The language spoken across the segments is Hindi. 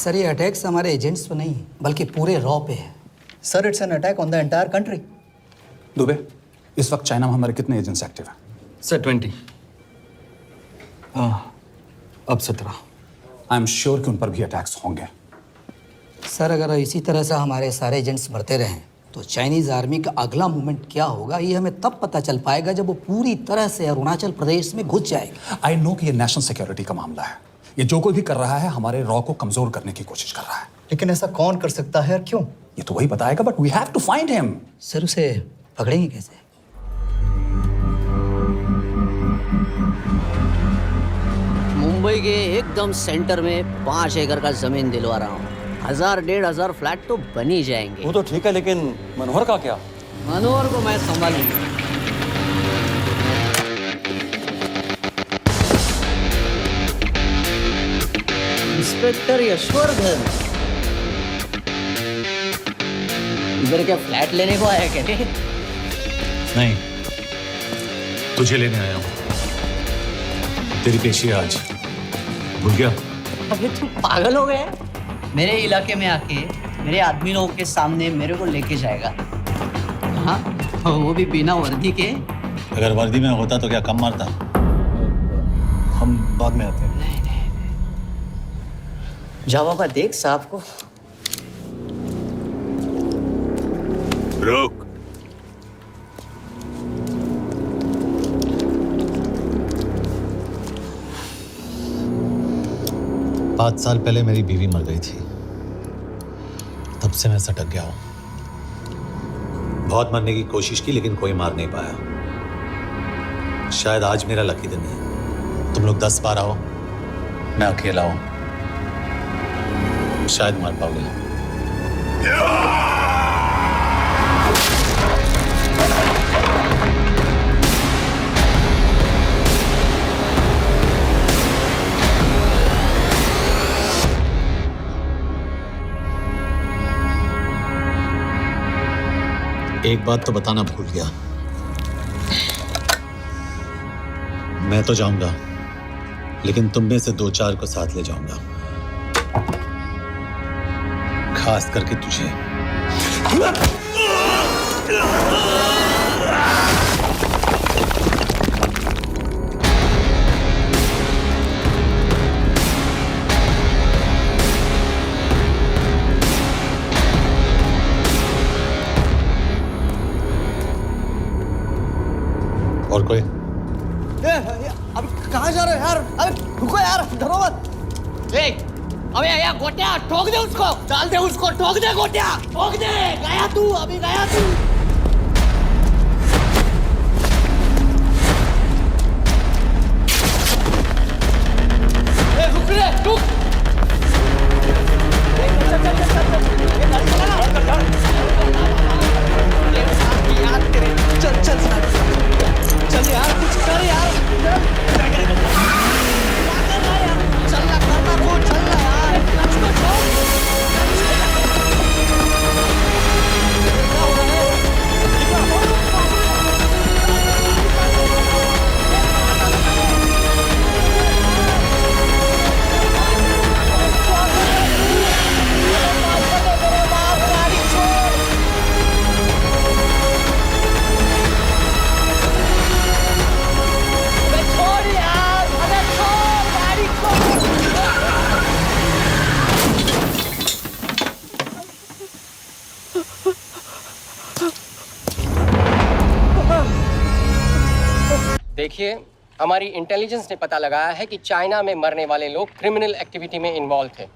सर ये अटैक्स हमारे एजेंट्स पे नहीं बल्कि पूरे रॉ पे है। Sir it's an attack on the entire country. Dubey, इस वक्त चाइना में हमारे कितने एजेंट्स एक्टिव हैं? सर 20। अब 17। आई एम श्योर कि उन पर भी अटैक्स होंगे। सर अगर इसी तरह से हमारे सारे एजेंट्स मरते रहें तो चाइनीज आर्मी का अगला मूवमेंट क्या होगा ये हमें तब पता चल पाएगा जब वो पूरी तरह से अरुणाचल प्रदेश में घुस जाएगा। आई नो कि ये नेशनल सिक्योरिटी का मामला है। ये जो कोई भी कर रहा है हमारे रॉ को कमजोर करने की कोशिश कर रहा है। लेकिन ऐसा कौन कर सकता है और क्यों? ये तो वही बताएगा, but we have to find him. Sir उसे पकड़ेंगे कैसे? मुंबई के एकदम सेंटर में 5 एकड़ का जमीन दिलवा रहा हूँ। 1000-1500 फ्लैट तो बन ही जाएंगे। वो तो ठीक है, लेकिन मनोहर का क्या? मनोहर को मैं संभालूंगा। इंस्पेक्टर यशवर्धन, इधर क्या फ्लैट लेने को आया क्या? नहीं, तुझे लेने आया हूँ। तेरी पेशी आज भूल गया? अबे तुम पागल हो गए? मेरे इलाके में आके मेरे आदमी लोगों के सामने मेरे को लेके जाएगा? हाँ, वो भी बिना वर्दी के। अगर वर्दी में होता तो क्या कम मारता? हम बाद में आते हैं। जाओ बाबा, देख साहब को। रुक। पाँच साल पहले मेरी बीवी मर गई थी, तब से मैं सटक गया हूं। बहुत मरने की कोशिश की लेकिन कोई मार नहीं पाया। शायद आज मेरा लकी दिन है। तुम लोग 10 बार आओ, मैं अकेला हूं, शायद मार पाओगे। एक बात तो बताना भूल गया, मैं तो जाऊंगा लेकिन तुम में से 2-4 को साथ ले जाऊंगा, खास करके तुझे। और कोई? अब कहाँ जा रहे हो यार? अबे रुको यार, डरो मत। अबे यार गोटिया, ठोक दे उसको, डाल दे उसको, ठोक दे गोटिया, ठोक दे। गया तू, अभी गया तू। रुक रे, रुक। चल चल चल यार, कुछ कर यार। चलना करना को चलना यार। उसको छोड़। देखिए, हमारी इंटेलिजेंस ने पता लगाया है कि चाइना में मरने वाले लोग क्रिमिनल एक्टिविटी में इन्वॉल्व थे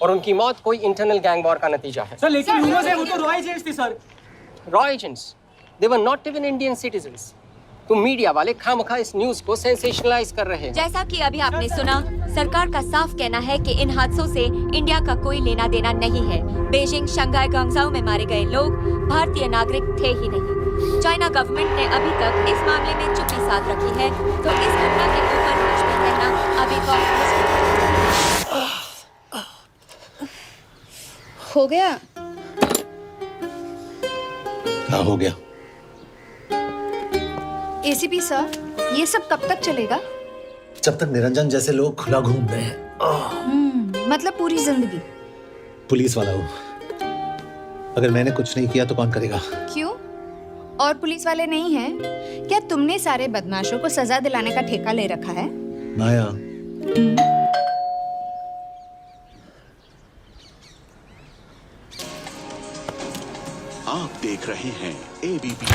और उनकी मौत कोई इंटरनल गैंग वॉर का नतीजा है। सर लेकिन ह्यूमर्स है, वो तो रॉ एजेंट्स थे sir. Raw agents? They were not even Indian citizens. तुम मीडिया वाले खामखा इस न्यूज को सेंसेशनलाइज कर रहे हैं। जैसा कि अभी आपने सुना, सरकार का साफ कहना है कि इन हादसों से इंडिया का कोई लेना देना नहीं है। बीजिंग, शंघाई, ग्वांगझाओ में मारे गए लोग भारतीय नागरिक थे ही नहीं। चाइना गवर्नमेंट ने अभी तक इस मामले में चुप्पी साध रखी है, तो इस घटना के ऊपर कुछ भी कहना अभी बहुत मुश्किल हो गया। क्या हो गया? एसीपी सर, ये सब कब तक चलेगा? जब तक निरंजन जैसे लोग खुला घूम रहे हैं। मतलब पूरी जिंदगी? पुलिस वाला हूँ। अगर मैंने कुछ नहीं किया तो कौन करेगा? क्यों? और पुलिस वाले नहीं हैं? क्या तुमने सारे बदमाशों को सजा दिलाने का ठेका ले रखा है? माया, आप देख रहे हैं एबीपी।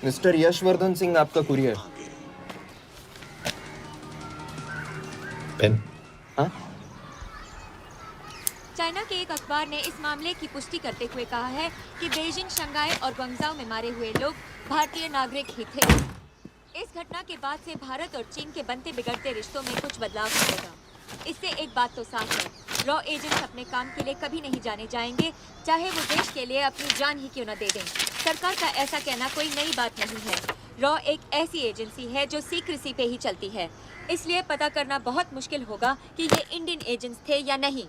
मिस्टर यशवर्धन सिंह, आपका कुरियर। पेन। हाँ? चाइना के एक अखबार ने इस मामले की पुष्टि करते हुए कहा है कि बीजिंग, शंघाई और ग्वांगझाओ में मारे हुए लोग भारतीय नागरिक ही थे। इस घटना के बाद से भारत और चीन के बनते बिगड़ते रिश्तों में कुछ बदलाव आएगा। इससे एक बात तो साफ है, रॉ एजेंट्स अपने काम के लिए कभी नहीं जाने जाएंगे, चाहे वो देश के लिए अपनी जान ही क्यों न दे दें। सरकार का ऐसा कहना कोई नई बात नहीं है। रॉ एक ऐसी एजेंसी है जो सीक्रेसी पे ही चलती है, इसलिए पता करना बहुत मुश्किल होगा कि ये इंडियन एजेंट्स थे या नहीं।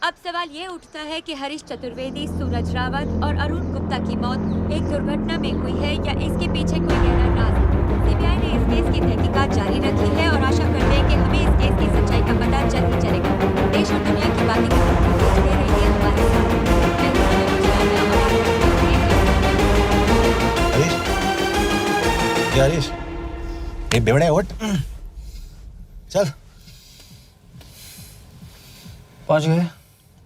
अब सवाल ये उठता है कि हरीश चतुर्वेदी, सूरज रावत और अरुण गुप्ता की मौत एक दुर्घटना में हुई है या इसके पीछे कोई गहरा राज है। सीबीआई ने इस केस की तहकीकात जारी रखी है और आशा करते हैं कि हमें इस केस की सच्चाई का पता जल्द ही चलेगा। देश और दुनिया की बातें करते रहिए हमारे साथ। हरीश, हरीश, ये बेवड़े उठ, चल। पहुंच गए?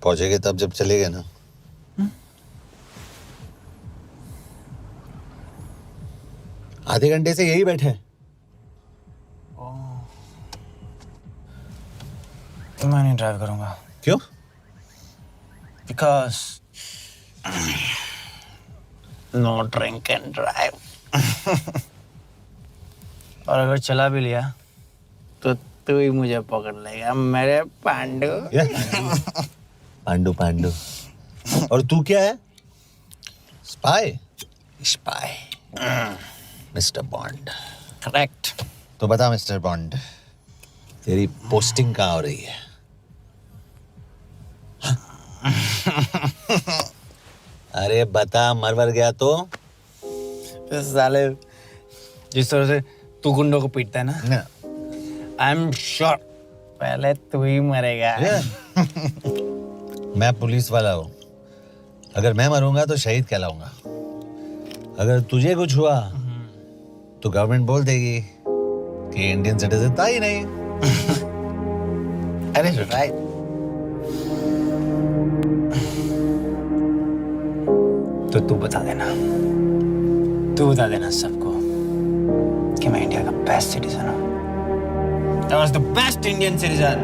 पहुंचेंगे तब जब चले गए ना। आधे घंटे से यही बैठे हैं। मैं नहीं ड्राइव करूंगा। क्यों? Because no drink and drive. और अगर चला भी लिया तो तू ही मुझे पकड़ लेगा, मेरे पांडू। पांडू पांडू। और तू क्या है? Spy? Spy. Mister bond. Correct. तो बता मिस्टर बॉन्ड, तेरी पोस्टिंग कहाँ हो रही है? अरे बता, मर गया तो? साले, जिस तरह से तू गुंडों को पीटता है ना, आई एम श्योर पहले तू ही मरेगा। मैं पुलिस वाला हूँ, अगर मैं मरूंगा तो शहीद कहलाऊंगा। अगर तुझे कुछ हुआ तो गवर्नमेंट बोल देगी कि इंडियन सिटीजन था ही नहीं। अरे राइट। तो तू बता देना सबको कि मैं इंडिया का बेस्ट सिटीजन हूँ। I was the best Indian citizen.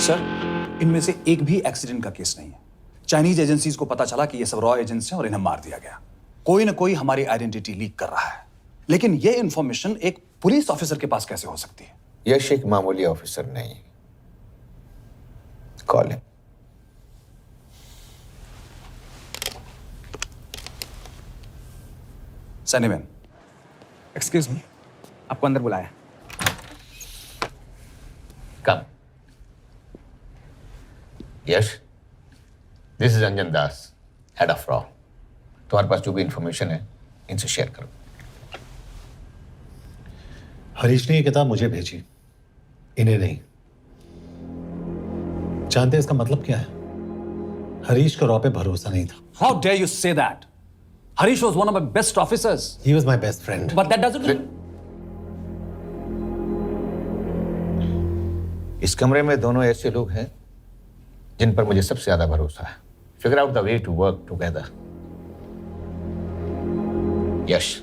Sir, इनमें से एक भी एक्सीडेंट का केस नहीं है। चाइनीज एजेंसीज को पता चला कि ये सब रॉ एजेंट्स हैं और इन्हें मार दिया गया। कोई ना कोई हमारी आइडेंटिटी लीक कर रहा है, लेकिन ये इंफॉर्मेशन एक पुलिस ऑफिसर के पास कैसे हो सकती है? यश एक मामूली ऑफिसर नहीं। Call him. Sunny man. Excuse me, आपको अंदर बुलाया। Come. Yash, this is Anjan Das, head of रॉ। तुम्हारे पास जो भी इंफॉर्मेशन है इनसे शेयर करो। हरीश ने ये किताब मुझे भेजी, इन्हें नहीं। जानते हैं इसका मतलब क्या है? हरीश को रॉ पे भरोसा नहीं था। How dare you say that? Harish was one of my best officers. He was my best friend. But that doesn't mean... इस कमरे में दोनों ऐसे लोग हैं जिन पर मुझे सबसे ज्यादा भरोसा है। Figure out the way to work together. Yash,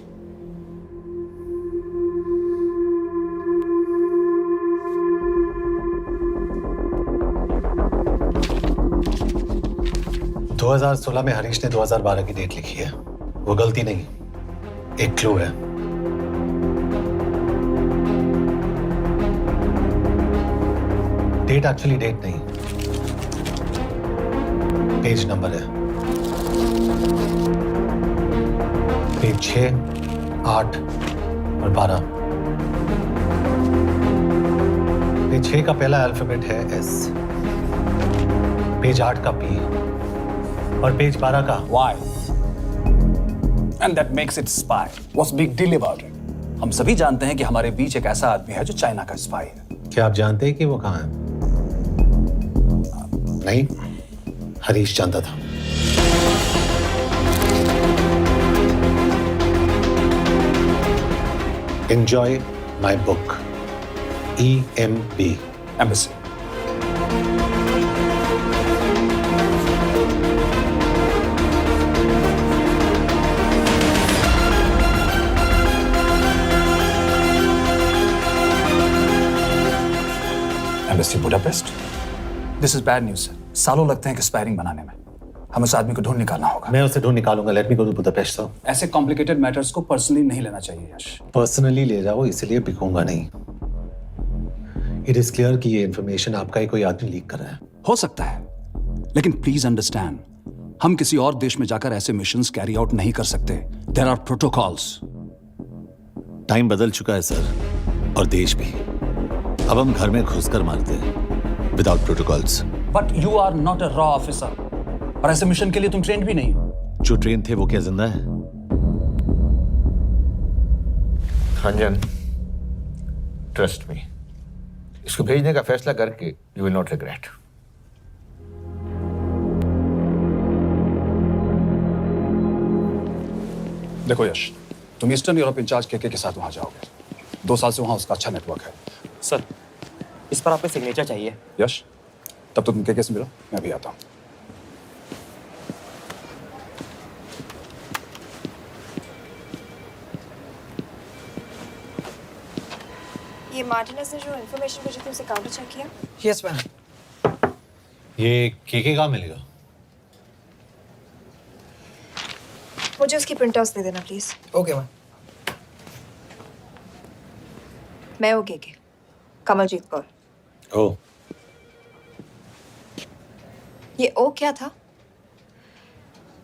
2016 में हरीश ने 2012 की डेट लिखी है। वो गलती नहीं, एक क्लू है। डेट एक्चुअली डेट नहीं, पेज नंबर है। पेज 6, 8 और 12। पेज 6 का पहला अल्फाबेट है S, पेज 8 का P और पेज 12 का Why? And that makes it spy. What's big deal about it? हम सभी जानते हैं कि हमारे बीच एक ऐसा आदमी है जो चाइना का स्पाई है। क्या आप जानते हैं कि वो कहाँ है? नहीं, हरीश जानता था। Enjoy my book. EMB. Embassy. Embassy Budapest. This is bad news, sir. सालों लगते हैं एक्सपायरिंग बनाने में। हमें उस आदमी को ढूंढ निकालना होगा। मैं उसे ढूंढ निकालूंगा। Let me go to Budapest sir. ऐसे कॉम्प्लिकेटेड मैटर्स को पर्सनली नहीं लेना चाहिए यश। पर्सनली ले जाओ, इसलिए बिकूंगा नहीं। इट इज क्लियर कि ये इंफॉर्मेशन आपका ही कोई आदमी लीक कर रहा है। हो सकता है, लेकिन प्लीज अंडरस्टैंड, हम किसी और देश में जाकर ऐसे मिशंस कैरी आउट नहीं कर सकते। There are protocols. टाइम बदल चुका है सर, और देश भी। अब हम घर में घुसकर मारते हैं without protocols. But you are not a रॉ ऑफिसर, और ऐसे मिशन के लिए तुम ट्रेंड भी नहीं हो। जो ट्रेन थे वो क्या जिंदा है? रंजन, ट्रस्ट मी, इसको भेजने का फैसला करके यू विल नॉट रिग्रेट। देखो यश, तुम ईस्टर्न यूरोप इंचार्ज केके के साथ वहां जाओगे। 2 साल से वहां उसका अच्छा नेटवर्क है। सर, इस पर आपके सिग्नेचर चाहिए। यश, तब तो तुम केके से मिलो, मैं भी आता हूं। ये मार्टिनेस ने जो इन्फॉर्मेशन भेजी थी उसे काउंटर चेक किया? Yes ma'am. ये केके कहाँ मिलेगा? मुझे उसकी प्रिंटआउट्स दे देना प्लीज। Okay ma'am. मैं वो केके, कमलजीत कौर। ओ, ये ओ क्या था?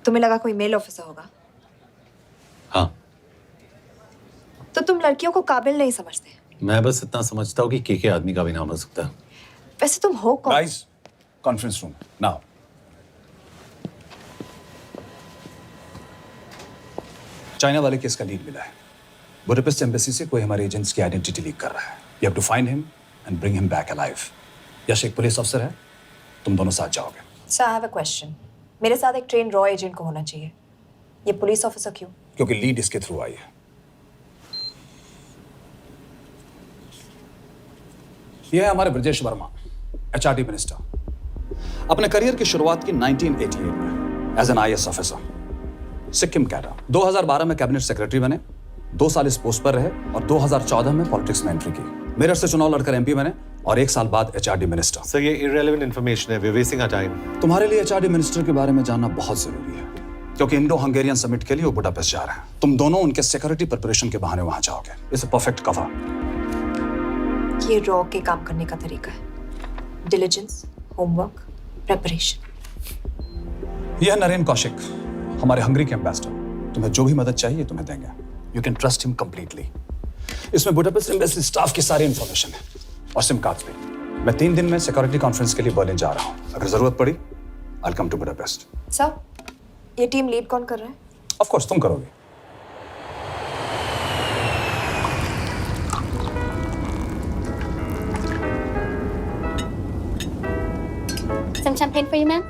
तुम्हें लगा कोई मेल ऑफिसर होगा? हाँ। तो तुम लड़कियों को काबिल नहीं समझते? मैं बस इतना समझता हूँ कि केके आदमी का भी नाम हो सकता है। वैसे तुम हो कौन? Guys, conference room now. China वाले केस का लीड मिला है। बुडापेस्ट एम्बेसी से कोई हमारे एजेंट्स की आइडेंटिटी लीक कर रहा है। You have to find him and bring him back alive. Yash एक पुलिस अफसर है, तुम दोनों साथ जाओगे। Sir, I have a question. मेरे साथ एक ट्रेन रॉ एजेंट को होना चाहिए। ये पुलिस ऑफिसर क्यों? क्योंकि लीड इसके थ्रू आई है। यह है हमारे ब्रजेश वर्मा, एचआरडी मिनिस्टर। अपने करियर की शुरुआत की 1988 में as an IAS officer. Sikkim cadre. 2012 में कैबिनेट सेक्रेटरी बने, 2 साल इस पोस्ट पर रहे और 2014 में पॉलिटिक्स में एंट्री की। मेरठ से चुनाव लड़कर एमपी बने और 1 साल बाद एचआरडी मिनिस्टर। सर, ये इररिलेवेंट इंफॉर्मेशन है, we are wasting our time. तुम्हारे लिए एचआरडी मिनिस्टर के बारे में जानना बहुत जरूरी है, क्योंकि इंडो हंगेरियन समिट के लिए वो बुडापेस्ट जा रहे हैं। तुम दोनों उनके सिक्योरिटी प्रिपरेशन के बहाने वहां जाओगे। It's a perfect cover. ये रॉ के काम करने का तरीका है। Diligence, homework, preparation. यह नरेन कौशिक, हमारे हंगरी के एम्बेसडर। तुम्हें जो भी मदद चाहिए तुम्हें देंगे। You can trust him completely. इसमें बुडापेस्ट एम्बेसी स्टाफ की सारी इंफॉर्मेशन है और सिम कार्ड्स भी। मैं 3 दिन में सिक्योरिटी कॉन्फ्रेंस के लिए बर्लिन जा रहा हूँ। अगर जरूरत पड़ी I will come to Budapest. Sir, ये टीम लीड कौन कर रहा है? ऑफ कोर्स तुम करोगे। Some champagne for you, ma'am?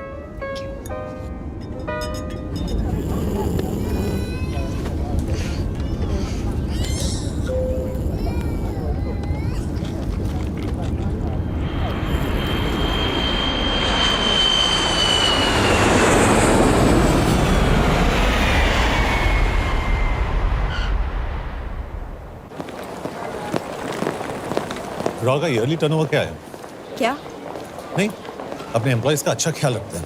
Raw का ईयरली टर्नओवर क्या है? क्या? नहीं, अपने एम्प्लॉइज का अच्छा ख्याल रखते हैं।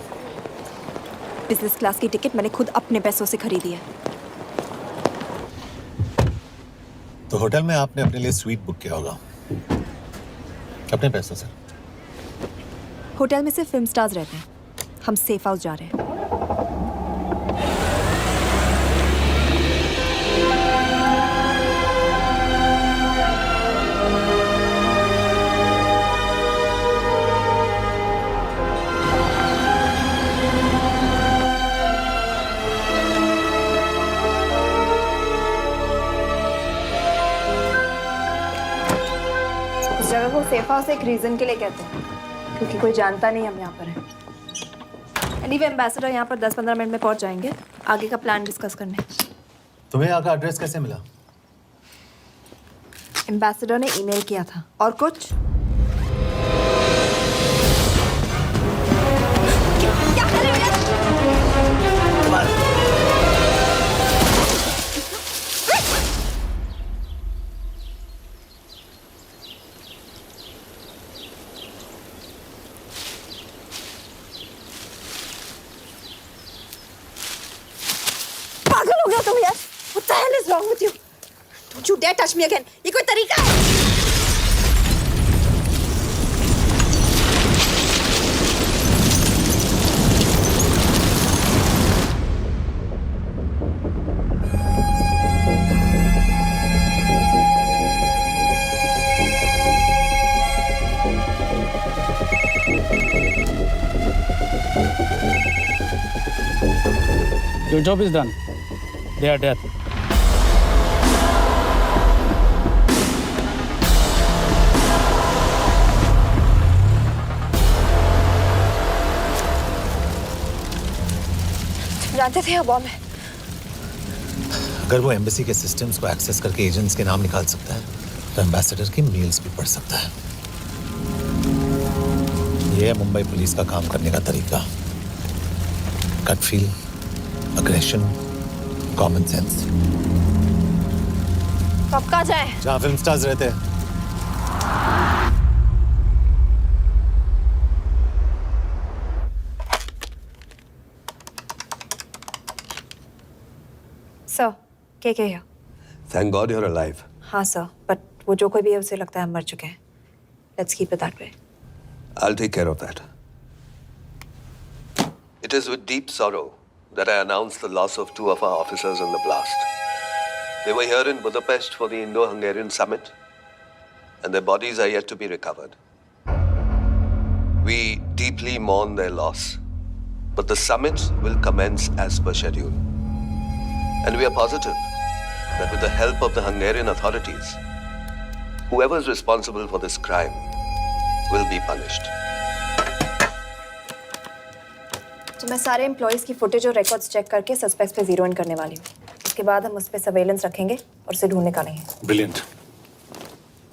बिजनेस क्लास की टिकट मैंने खुद अपने पैसों से खरीदी है। तो होटल में आपने अपने लिए स्वीट बुक किया होगा अपने पैसों से? होटल में सिर्फ फिल्म स्टार्स रहते हैं, हम सेफ हाउस जा रहे हैं। जगह को सेफ हाउस एक रीजन के लिए कहते हैं, क्योंकि कोई जानता नहीं हम यहाँ पर हैं। एनीवे एम्बेसडर यहाँ पर 10-15 मिनट में पहुँच जाएंगे आगे का प्लान डिस्कस करने। तुम्हें यहाँ का एड्रेस कैसे मिला? एम्बेसडर ने ईमेल किया था। और कुछ? क्या कर रहे हो? पागल हो गया तुम यार? What the hell is wrong with you? Don't you dare touch me again. ये कोई तरीका है? Your job is done. They are dead. जानते थे बॉम्ब है। अगर वो एम्बेसी के सिस्टम्स को एक्सेस करके एजेंट्स के नाम निकाल सकता है तो एम्बेसडर की मेल्स भी पढ़ सकता है। ये है मुंबई पुलिस का काम करने का तरीका। Gut feel, aggression, common sense. कब कहाँ जाए? जहाँ फिल्म स्टार्स रहते हैं। सर, के here? Thank God you're alive. हाँ सर, बट वो जो कोई भी है उसे लगता है हम मर चुके हैं। Let's keep it that way. I'll take care of that. It is with deep sorrow that I announce the loss of 2 of our officers in the blast. They were here in Budapest for the Indo-Hungarian summit, and their bodies are yet to be recovered. We deeply mourn their loss, but the summit will commence as per schedule. And we are positive that with the help of the Hungarian authorities, whoever is responsible for this crime will be punished. तो मैं सारे एम्प्लॉइज की फुटेज और रिकॉर्ड्स चेक करके सस्पेक्ट्स पे जीरो इन करने वाली हूँ। उसके बाद हम उस पे सर्वेलेंस रखेंगे और उसे ढूंढ निकालेंगे। Brilliant,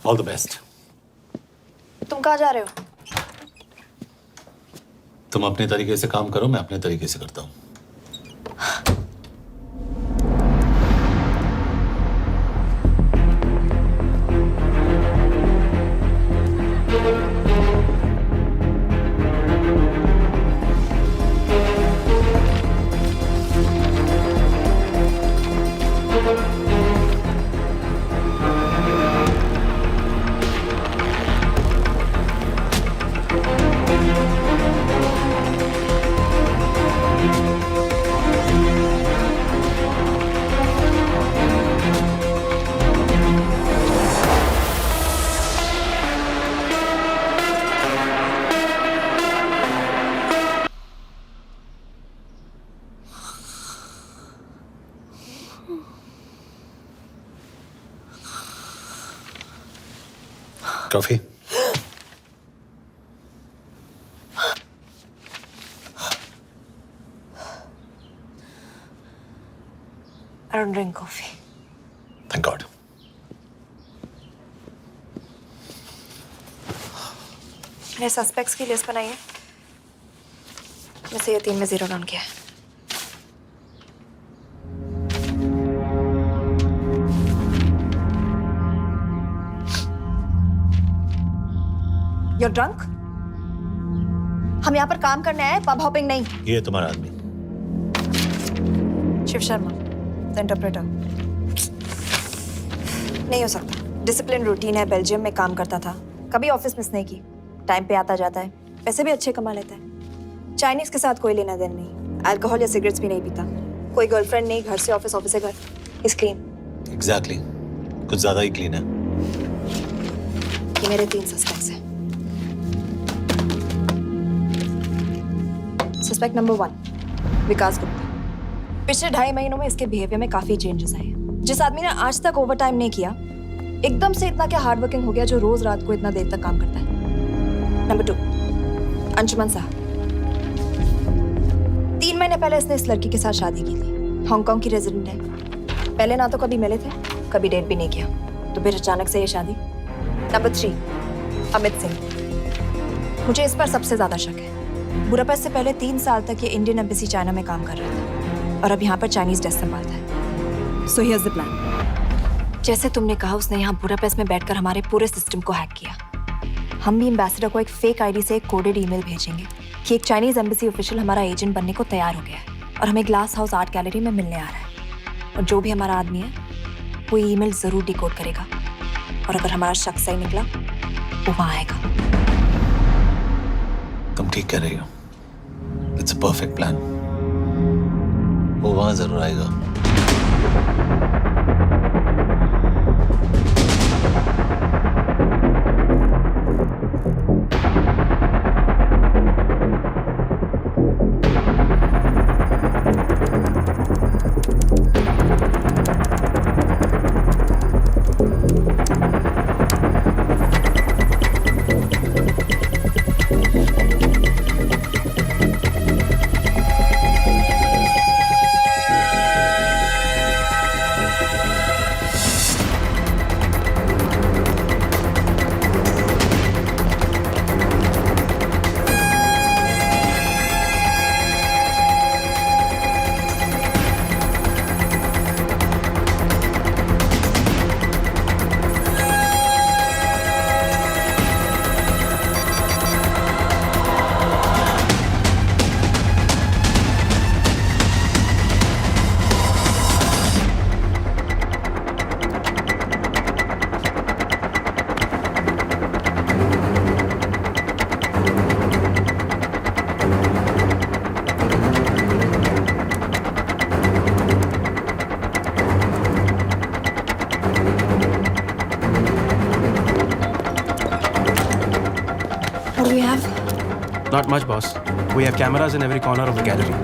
all the best. तुम कहाँ जा रहे हो? तुम अपने तरीके से काम करो, मैं अपने तरीके से करता हूँ। Coffee? I don't drink coffee. Thank God. मैंने सस्पेक्ट्स की लिस्ट बनाई है। वैसे ये 3 में जीरो डाउन किया है। You're drunk? हम यहाँ पर काम करने आए, पब हॉपिंग नहीं। ये तुम्हारा आदमी। Shiv Sharma, the interpreter. नहीं हो सकता। डिसिप्लिन रूटीन है, बेल्जियम में काम करता था, कभी ऑफिस मिस नहीं की, टाइम पे आता जाता है, पैसे भी अच्छे कमा लेता है। चाइनीज के साथ कोई लेना देना नहीं, अल्कोहल या सिगरेट्स भी नहीं पीता, कोई गर्लफ्रेंड नहीं, घर से ऑफिस, ऑफिस से घर। Is clean. एग्जैक्टली, कुछ ज्यादा ही क्लीन है। ये मेरे 3 सस्पेक्ट्स हैं। सस्पेक्ट नंबर 1, विकास गुप्ता। पिछले 2.5 महीनों में इसके बिहेवियर में काफी चेंजेस आए हैं। जिस आदमी ने आज तक ओवर टाइम नहीं किया, एकदम से इतना क्या हार्ड वर्किंग हो गया जो रोज रात को इतना देर तक काम करता है। नंबर 2, अंशुमन साहब। 3 महीने पहले इसने इस लड़की के साथ शादी की थी, हांगकांग की रेजिडेंट है। पहले ना तो कभी मिले थे, कभी डेट भी नहीं किया, तो फिर अचानक से ये शादी। नंबर 3, अमित सिंह। मुझे इस पर सबसे ज्यादा शक है। बुडापेस्ट से पहले 3 साल तक ये इंडियन एम्बेसी चाइना में काम कर रहा था और अब यहाँ पर चाइनीज डेस्क संभालता है। So here's the plan. जैसे तुमने कहा, उसने यहाँ बुडापेस्ट में बैठकर हमारे पूरे सिस्टम को हैक किया। हम भी एम्बेसडर को एक फेक आईडी से एक कोडेड ईमेल भेजेंगे कि एक चाइनीज एम्बेसी ऑफिशियल हमारा एजेंट बनने को तैयार हो गया है और हमें ग्लास हाउस आर्ट गैलरी में मिलने आ रहा है। और जो भी हमारा आदमी है वो ईमेल जरूर डिकोड करेगा और अगर हमारा शक सही निकला वो वहां आएगा। तुम ठीक कह रही हो। It's a perfect plan. वो वहां जरूर आएगा। Not much, boss. We have cameras in every corner of the gallery.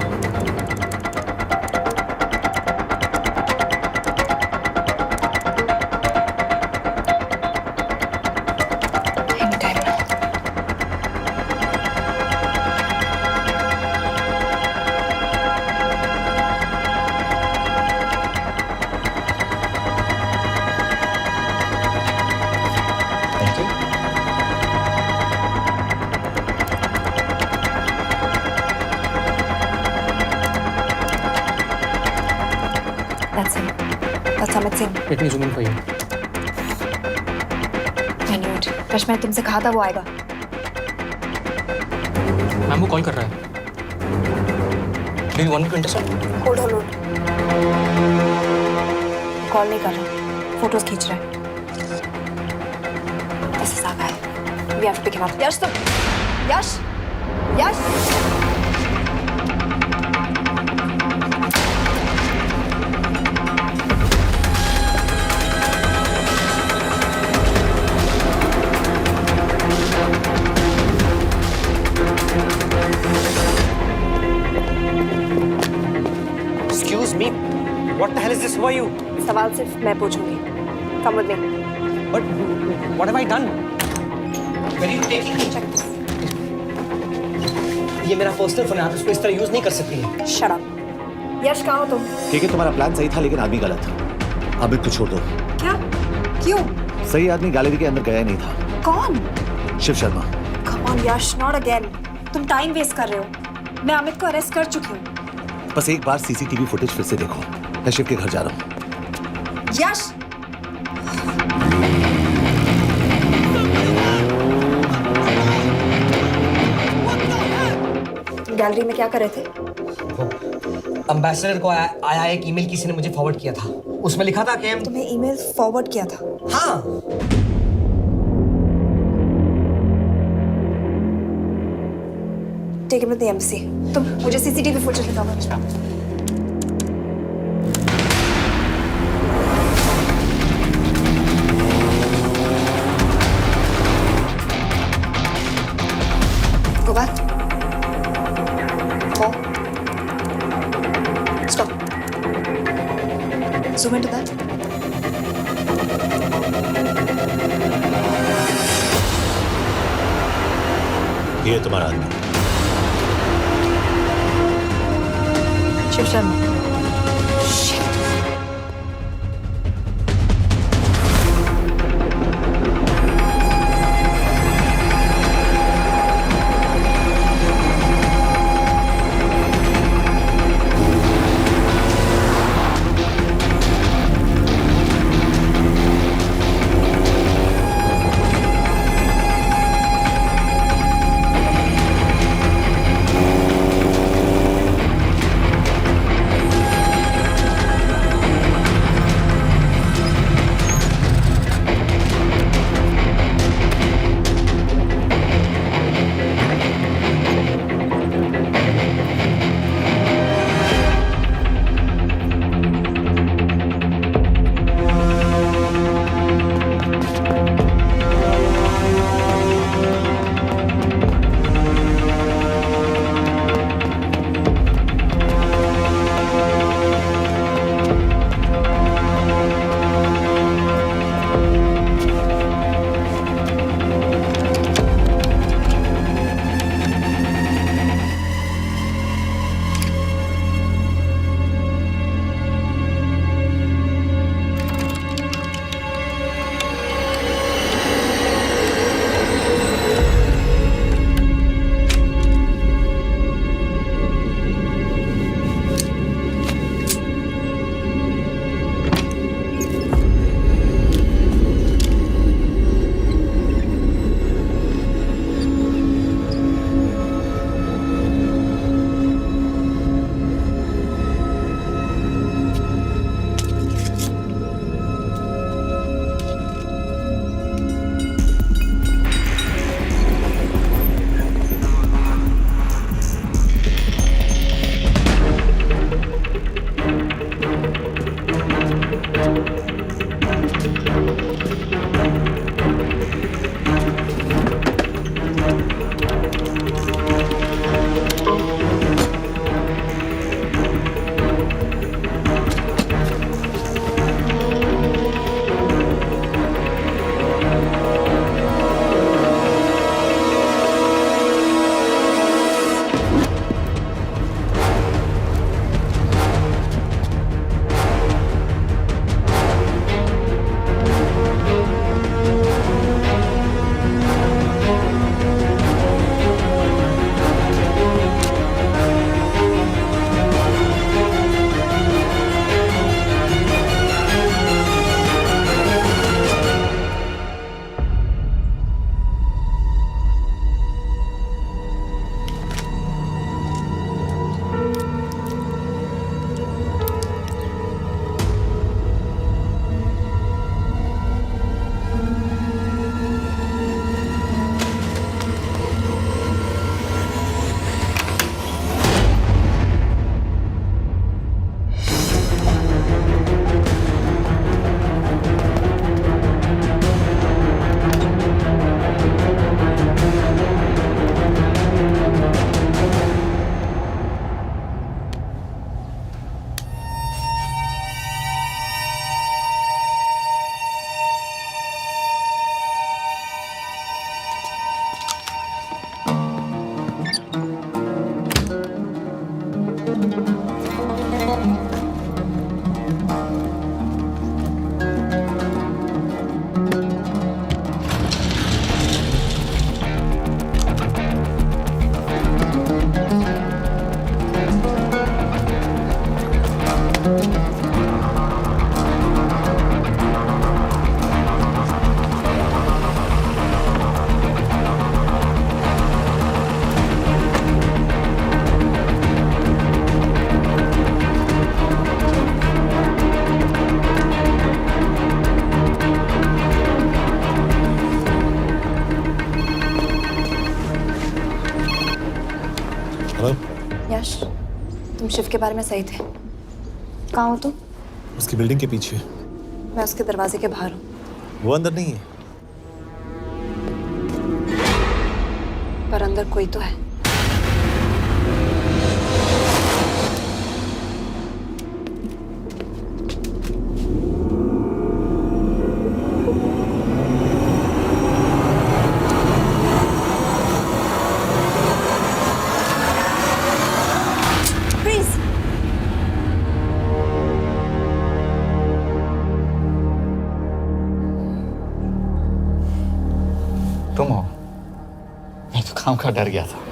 That's him. That's Amit Singh. Let me zoom in for you. I knew it. बस मैं तुमसे कहा था वो आएगा। मैम वो कॉल कर रहा है। Do you want me to intercept? Hold on. Call नहीं कर रहा, फोटोज खींच रहा है। This is our guy. We have to pick him up. यश तुम, यश, यश। Excuse me. What the hell is this? Who are you? सवाल सिर्फ मैं पूछूंगी। Come with me. But what have I done? Where are you taking me? Check this. ये मेरा पर्सनल फोन है, आप इसको इस तरह यूज नहीं कर सकती हैं। Shut up. यश कहाँ हो तुम? ठीक है, तुम्हारा प्लान सही था लेकिन आदमी गलत था। अमित को छोड़ दो। क्या? क्यों? सही आदमी गैलरी के अंदर गया ही नहीं था। कौन? Shiv Sharma. Come on Yash, not again. तुम टाइम वेस्ट कर रहे हो। मैं अमित को अरेस्ट कर चुकी हूँ। बस एक बार सीसीटीवी फुटेज फिर से देखो। मैं शिव के घर जा रहा हूँ। यश! गैलरी में क्या कर रहे थे? एम्बेसडर को आया एक ईमेल किसी ने मुझे फॉरवर्ड किया था। उसमें लिखा था कि तुम्हें ईमेल फॉरवर्ड किया था? हाँ। Take him to the embassy. तुम मुझे सीसीटीवी फुटेज दिखाओ। Go back. More. Stop. Zoom into that. ये तुम्हारा आदमी। शिव शर्मा। यश, तुम शिव के बारे में सही थे। कहाँ हो तुम? उसकी बिल्डिंग के पीछे। मैं उसके दरवाजे के बाहर हूँ। वो अंदर नहीं है। पर अंदर कोई तो है। तुम हो? मैं तो काम का डर गया था।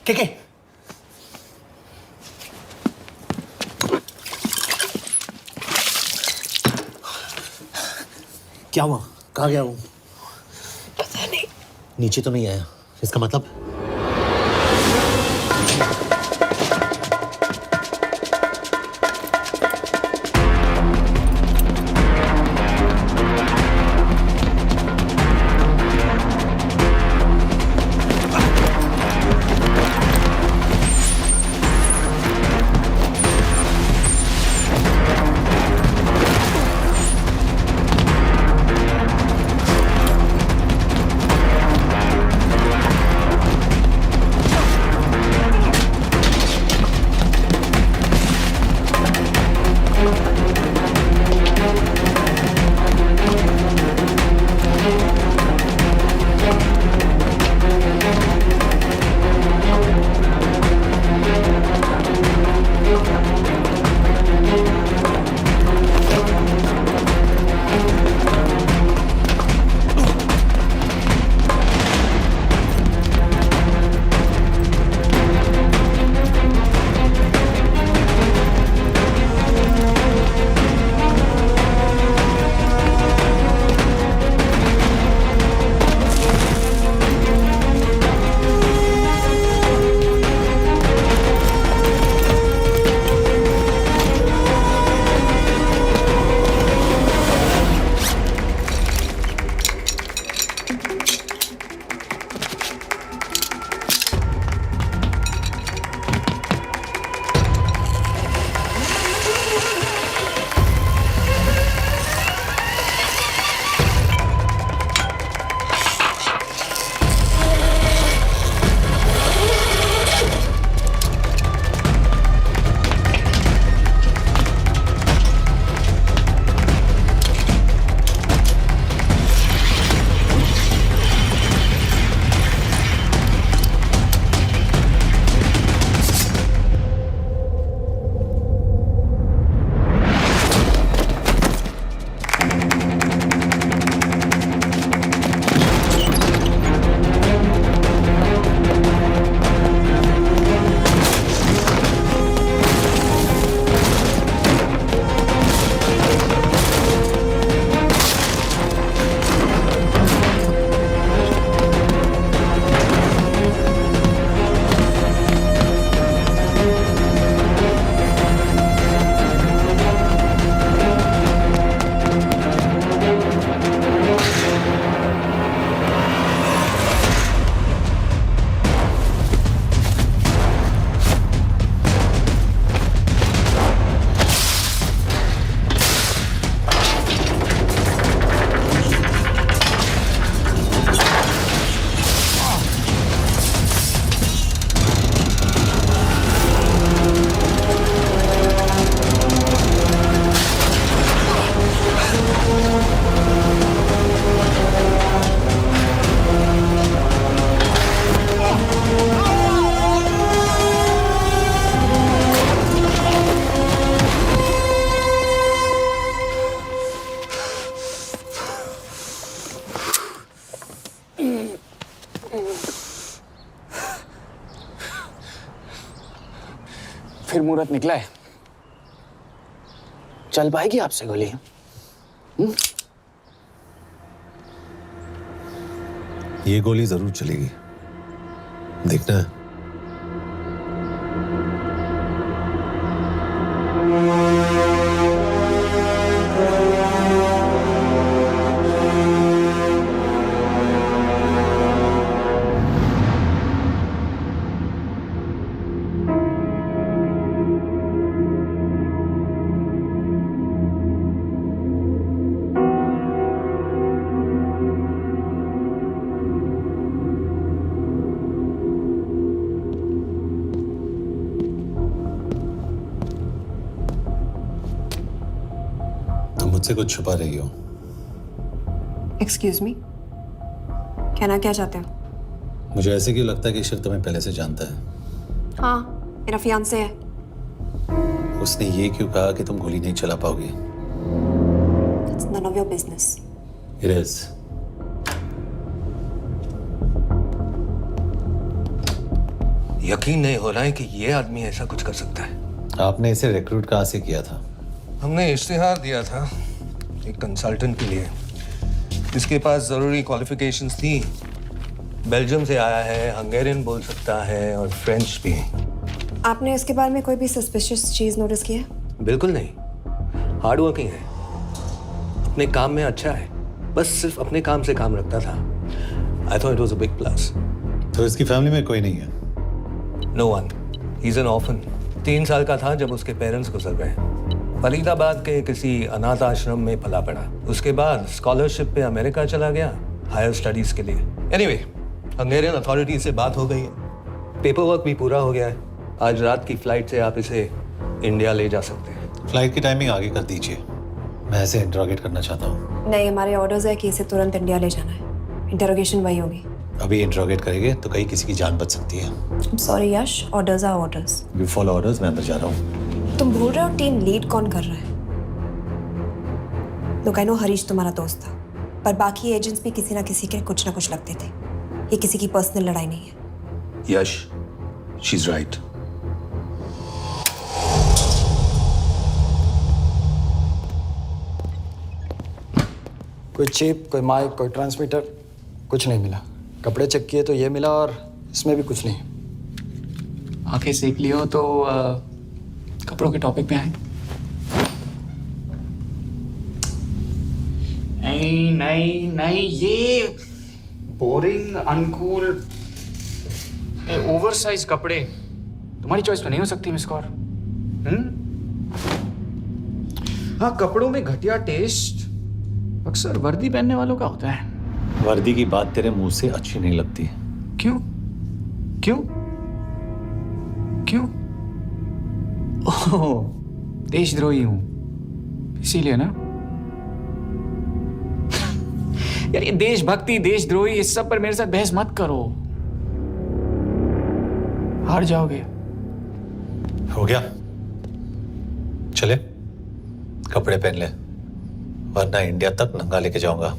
के क्या हुआ? कहाँ गया वो? पता नहीं। नीचे तो नहीं आया, इसका मतलब? फिर मुहूर्त निकला है, चल पाएगी आपसे गोली? ये गोली जरूर चलेगी, देखना है। मुझसे कुछ छुपा रही हो। एक्सक्यूज मी, कहना क्या चाहते हो? मुझे ऐसे क्यों लगता है कि ईश्वर तुम्हें पहले से जानता है? हाँ, मेरा फियांसे है। उसने ये क्यों कहा कि तुम गोली नहीं चला पाओगी? It's none of your business. It is. यकीन नहीं हो रहा है कि ये आदमी ऐसा कुछ कर सकता है। आपने इसे रिक्रूट कहाँ से किया था? हमने इश्तिहार दिया था एक कंसल्टेंट के लिए, जिसके पास जरूरी क्वालिफिकेशंस थी। बेल्जियम से आया है, हंगेरियन बोल सकता है और फ्रेंच भी। आपने इसके बारे में कोई भी सस्पिशियस चीज नोटिस की है? बिल्कुल नहीं, हार्ड वर्किंग है, अपने काम में अच्छा है, बस सिर्फ अपने काम से काम रखता था। I thought it was a big plus. तो इसकी फैमिली में कोई नहीं है? No one, he is an orphan. 3 साल का था जब उसके पेरेंट्स गुजर गए। फरीदाबाद के किसी अनाथ आश्रम में पला पड़ा। उसके बाद स्कॉलरशिप पे अमेरिका चला गया हायर स्टडीज के लिए। एनीवे, हंगेरियन अथॉरिटी से बात हो गई है, पेपर वर्क भी पूरा हो गया है। आज रात की फ्लाइट से आप इसे इंडिया ले जा सकते हैं। फ्लाइट की टाइमिंग आगे कर दीजिए, मैं इसे इंटरोगेट करना चाहता हूँ। नहीं, हमारे ऑर्डर्स है कि इसे तुरंत इंडिया ले जाना है। इंटरोगेशन वही होगी। अभी इंटरोगेट करेंगे तो कहीं किसी की जान बच सकती है। Sorry Yash, orders are orders. You follow orders, मैं अंदर जा रहा हूँ। तुम भूल रहे हो टीम लीड कौन कर रहा है? लोग आई नो हरीश तुम्हारा दोस्त था, पर बाकी एजेंट्स भी किसी ना किसी के कुछ ना कुछ लगते थे। ये किसी की पर्सनल लड़ाई नहीं है। यश, शी इज राइट। कोई चिप, कोई माइक, कोई ट्रांसमीटर, कुछ नहीं मिला। कपड़े चेक किए तो ये मिला और इसमें भी कुछ नहीं। आंखें सेक लियो तो कपड़ों के टॉपिक पे आए। नहीं नहीं नहीं, ये बोरिंग, अनकूल, ओवरसाइज कपड़े तुम्हारी चॉइस तो नहीं हो सकती मिस कौर। हाँ, कपड़ों में घटिया टेस्ट अक्सर वर्दी पहनने वालों का होता है। वर्दी की बात तेरे मुंह से अच्छी नहीं लगती। क्यों क्यों क्यों? ओह, देशद्रोही हूं इसीलिए ना। यार ये देशभक्ति, देशद्रोही, इस सब पर मेरे साथ बहस मत करो, हार जाओगे। हो गया, चले कपड़े पहन ले, वरना इंडिया तक नंगा लेके जाऊंगा।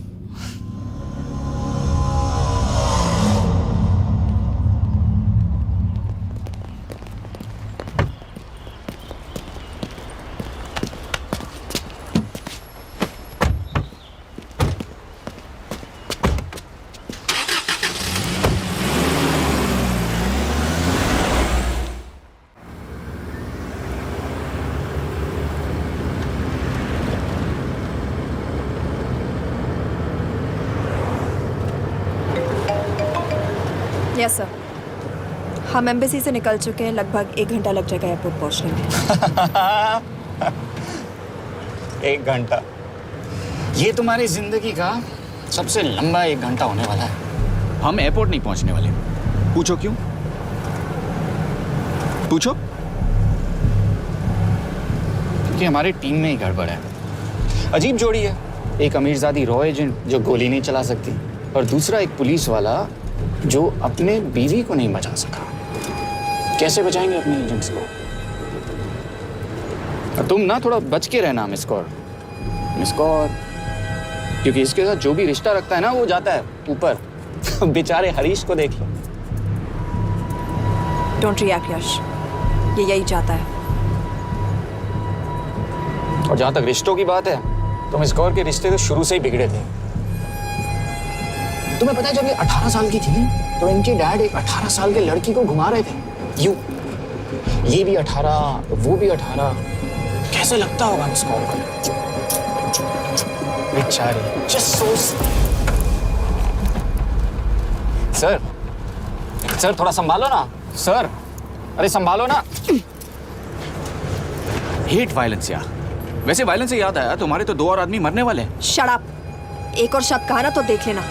यस सर, हम एम्बेसी से निकल चुके हैं। लगभग 1 घंटा लग जाएगा एयरपोर्ट पहुंचने में। 1 घंटा? ये तुम्हारी जिंदगी का सबसे लंबा 1 घंटा होने वाला है। हम एयरपोर्ट नहीं पहुंचने वाले। पूछो क्यों? पूछो। क्योंकि हमारी टीम में ही गड़बड़ है। अजीब जोड़ी है, एक अमीरजादी रॉ एजेंट जो गोली नहीं चला सकती, और दूसरा एक पुलिस वाला जो अपने बीवी को नहीं बचा सका। कैसे बचाएंगे अपने एजेंट्स को? और तुम ना थोड़ा बच के रहना मिस कौर, क्योंकि इसके साथ जो भी रिश्ता रखता है ना वो जाता है ऊपर। बेचारे हरीश को देख लो। डोंट रिएक्ट यश, ये यही चाहता है। और जहां तक रिश्तों की बात है तो मिस कौर के रिश्ते तो शुरू से ही बिगड़े थे। तुम्हें पता है जब ये 18 साल की थी तो इनके डैड एक 18 साल के लड़की को घुमा रहे थे। ये भी 18, वो भी 18। कैसे लगता होगा इसको? बेचारे। Just so. सर थोड़ा संभालो ना सर। अरे संभालो ना। हेट वायलेंस यार। वैसे वायलेंस से याद आया, तुम्हारे तो 2 और आदमी मरने वाले हैं। Shut up. एक और शब्द कहा ना तो देख लेना।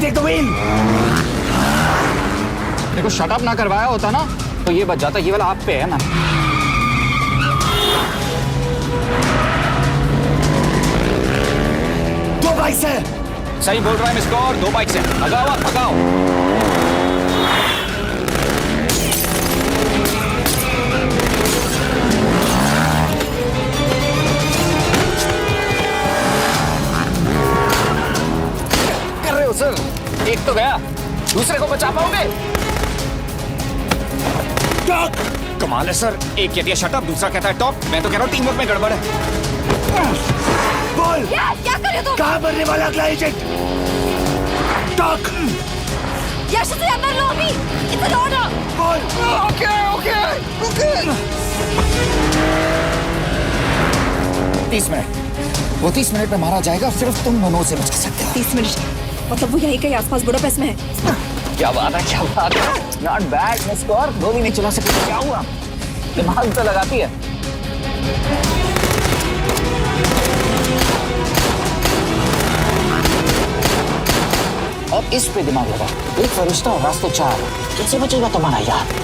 Take the wheel. देखो शट अप ना करवाया होता ना तो ये बच जाता। ये वाला आप पे है ना। दो बाइक से। सही बोल रहा है मिस्टर और 2 बाइक से। भगाओ आप भगाओ। कर रहे हो सर? एक तो गया, दूसरे को बचा पाओगे? कमाल है सर। एक कहती है शट अप, दूसरा कहता है टॉप। मैं तो कह रहा हूँ टीम वर्क में गड़बड़ है। बोल क्या कर रहे हो तुम? कहाँ मरने वाला अगला एजेंट? टॉक। यश से अंदर लो अभी। It's an order. बोल। Okay 30 minute. वो 30 मिनट में मारा जाएगा। सिर्फ तुम दोनों से बचा सकते हो। 30 मिनट मतलब वो यहीं कहीं आसपास बुडापेस्ट में है। क्या बात है, क्या बात है। Not bad miss Kaur. गोली नहीं चला सकती। क्या हुआ? दिमाग तो लगाती है। अब इस पे दिमाग लगा। एक फरिश्ता और रास्ते 4। कैसे बचेगा तुम्हारा यार?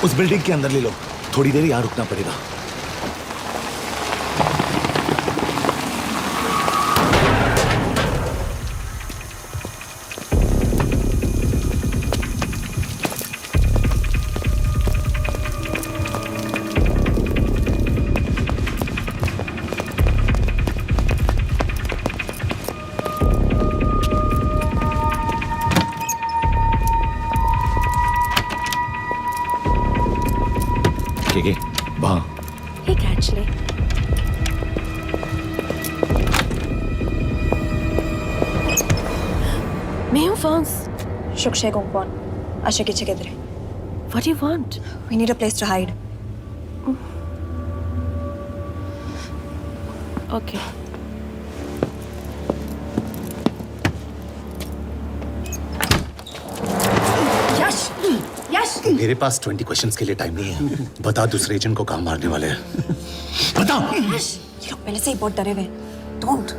उस बिल्डिंग के अंदर ले लो। थोड़ी देर यहाँ रुकना पड़ेगा। वहाँ Hey, actually. मैं हूँ फ्रांस। शुक्शे गोंगपॉन। आशा की जगह दे। What do you want? We need a place to hide. Okay. यश मेरे पास 20 क्वेश्चंस के लिए टाइम नहीं है। बता दूसरे एजेंट को कहाँ मारने वाले हैं। बता। यश ये लोग पहले से ही बहुत डरे हुए हैं। Don't.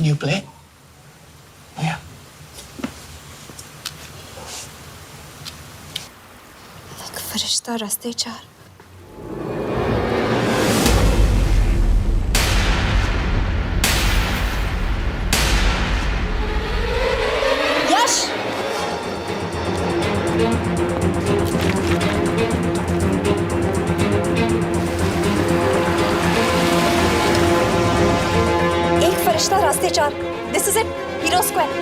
Can you play? Yeah. एक फरिश्ता रास्ते चार। यश! एक फरिश्ता रास्ते चार। This is it. Hero Square.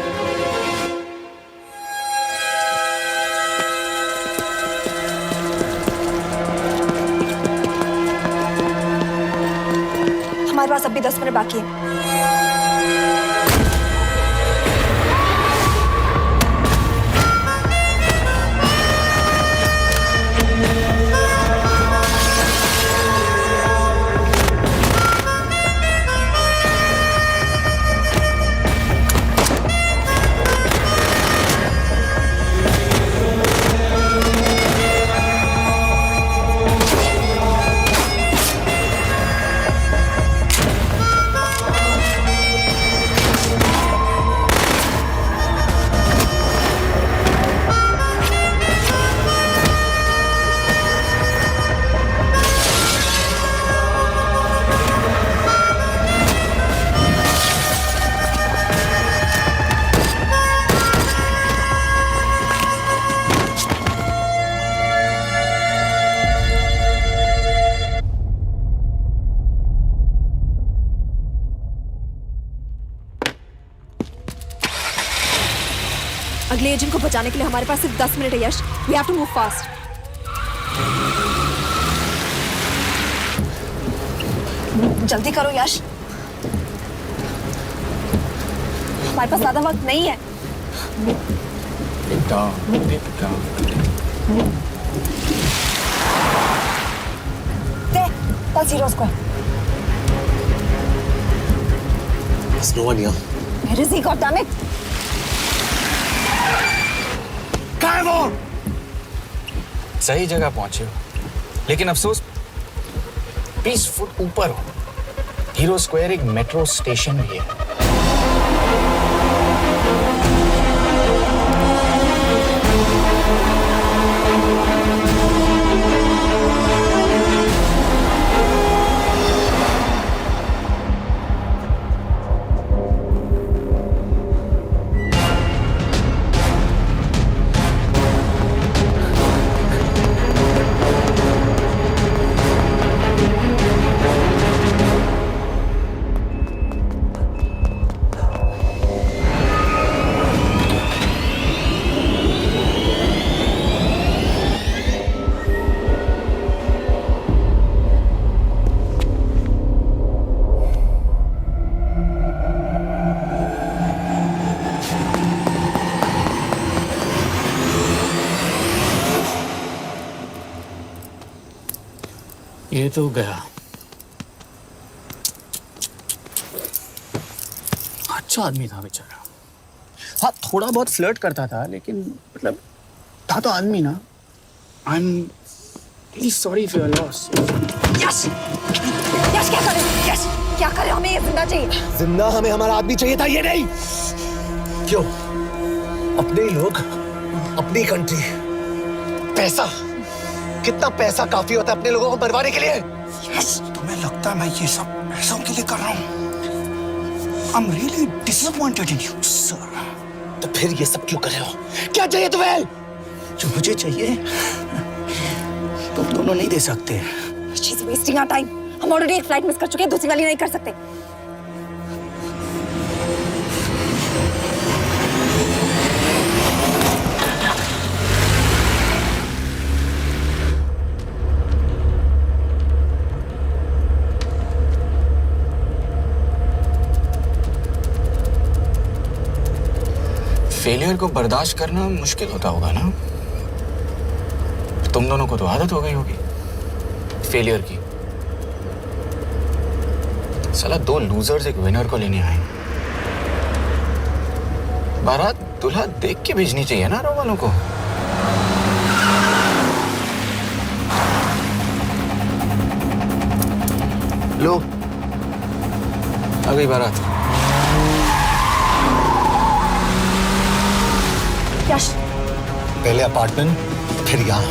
हमारे पास अभी 10 मिनट बाकी है। अगले एजेंट को बचाने के लिए हमारे पास सिर्फ 10 मिनट है Yash. We have to move fast. जल्दी करो यश, हमारे पास ज्यादा वक्त नहीं है। That's Hero Square. There's no one here. Where is he? God damn it! कहाँ है वो? सही जगह पहुंचे हो, लेकिन अफसोस 20 फुट ऊपर हो। हीरो स्क्वायर एक मेट्रो स्टेशन भी है। ये तो गया। अच्छा आदमी था बेचारा। हाँ, थोड़ा बहुत फ्लर्ट करता था, लेकिन मतलब था तो आदमी ना। I am really sorry for your loss. Yash! Yash क्या करे? यश क्या करे? हमें ये जिंदा चाहिए। जिंदा हमें हमारा आदमी चाहिए था, ये नहीं। क्यों? अपने लोग, अपनी कंट्री, पैसा। कितना पैसा काफी होता है अपने लोगों को मरवाने के लिए? यस, तुम्हें लगता है मैं ये सब पैसों के लिए कर रहा हूँ? I'm really disappointed in you, sir. तो फिर ये सब क्यों कर रहे हो? क्या चाहिए तुम्हें? जो मुझे चाहिए तुम दोनों नहीं दे सकते। She's wasting our time. हम ऑलरेडी एक फ्लाइट मिस कर चुके हैं, दूसरी वाली नहीं कर सकते। फेलियर को बर्दाश्त करना मुश्किल होता होगा ना? तुम दोनों को तो आदत हो गई होगी फेलियर की। साला 2 लूजर्स एक विनर को लेने आए। बारात दूल्हा देख के भेजनी चाहिए ना रो वालों को। लो, आ गई बारात। यश, पहले अपार्टमेंट, फिर यहाँ।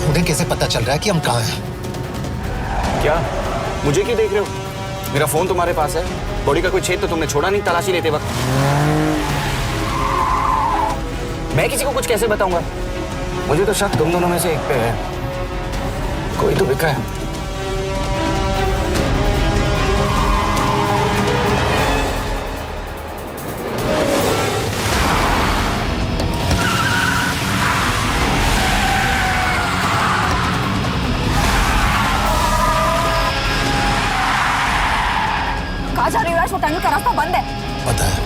उन्हें कैसे पता चल रहा है कि हम कहाँ हैं? क्या मुझे क्यों देख रहे हो? मेरा फोन तुम्हारे पास है। बॉडी का कोई छेद तो तुमने छोड़ा नहीं तलाशी लेते वक्त। मैं किसी को कुछ कैसे बताऊंगा? मुझे तो शक तुम दोनों में से एक पे है। कोई तो बिका है। कहाँ जा रही हो यश? वो टनल का रास्ता बंद है। पता है।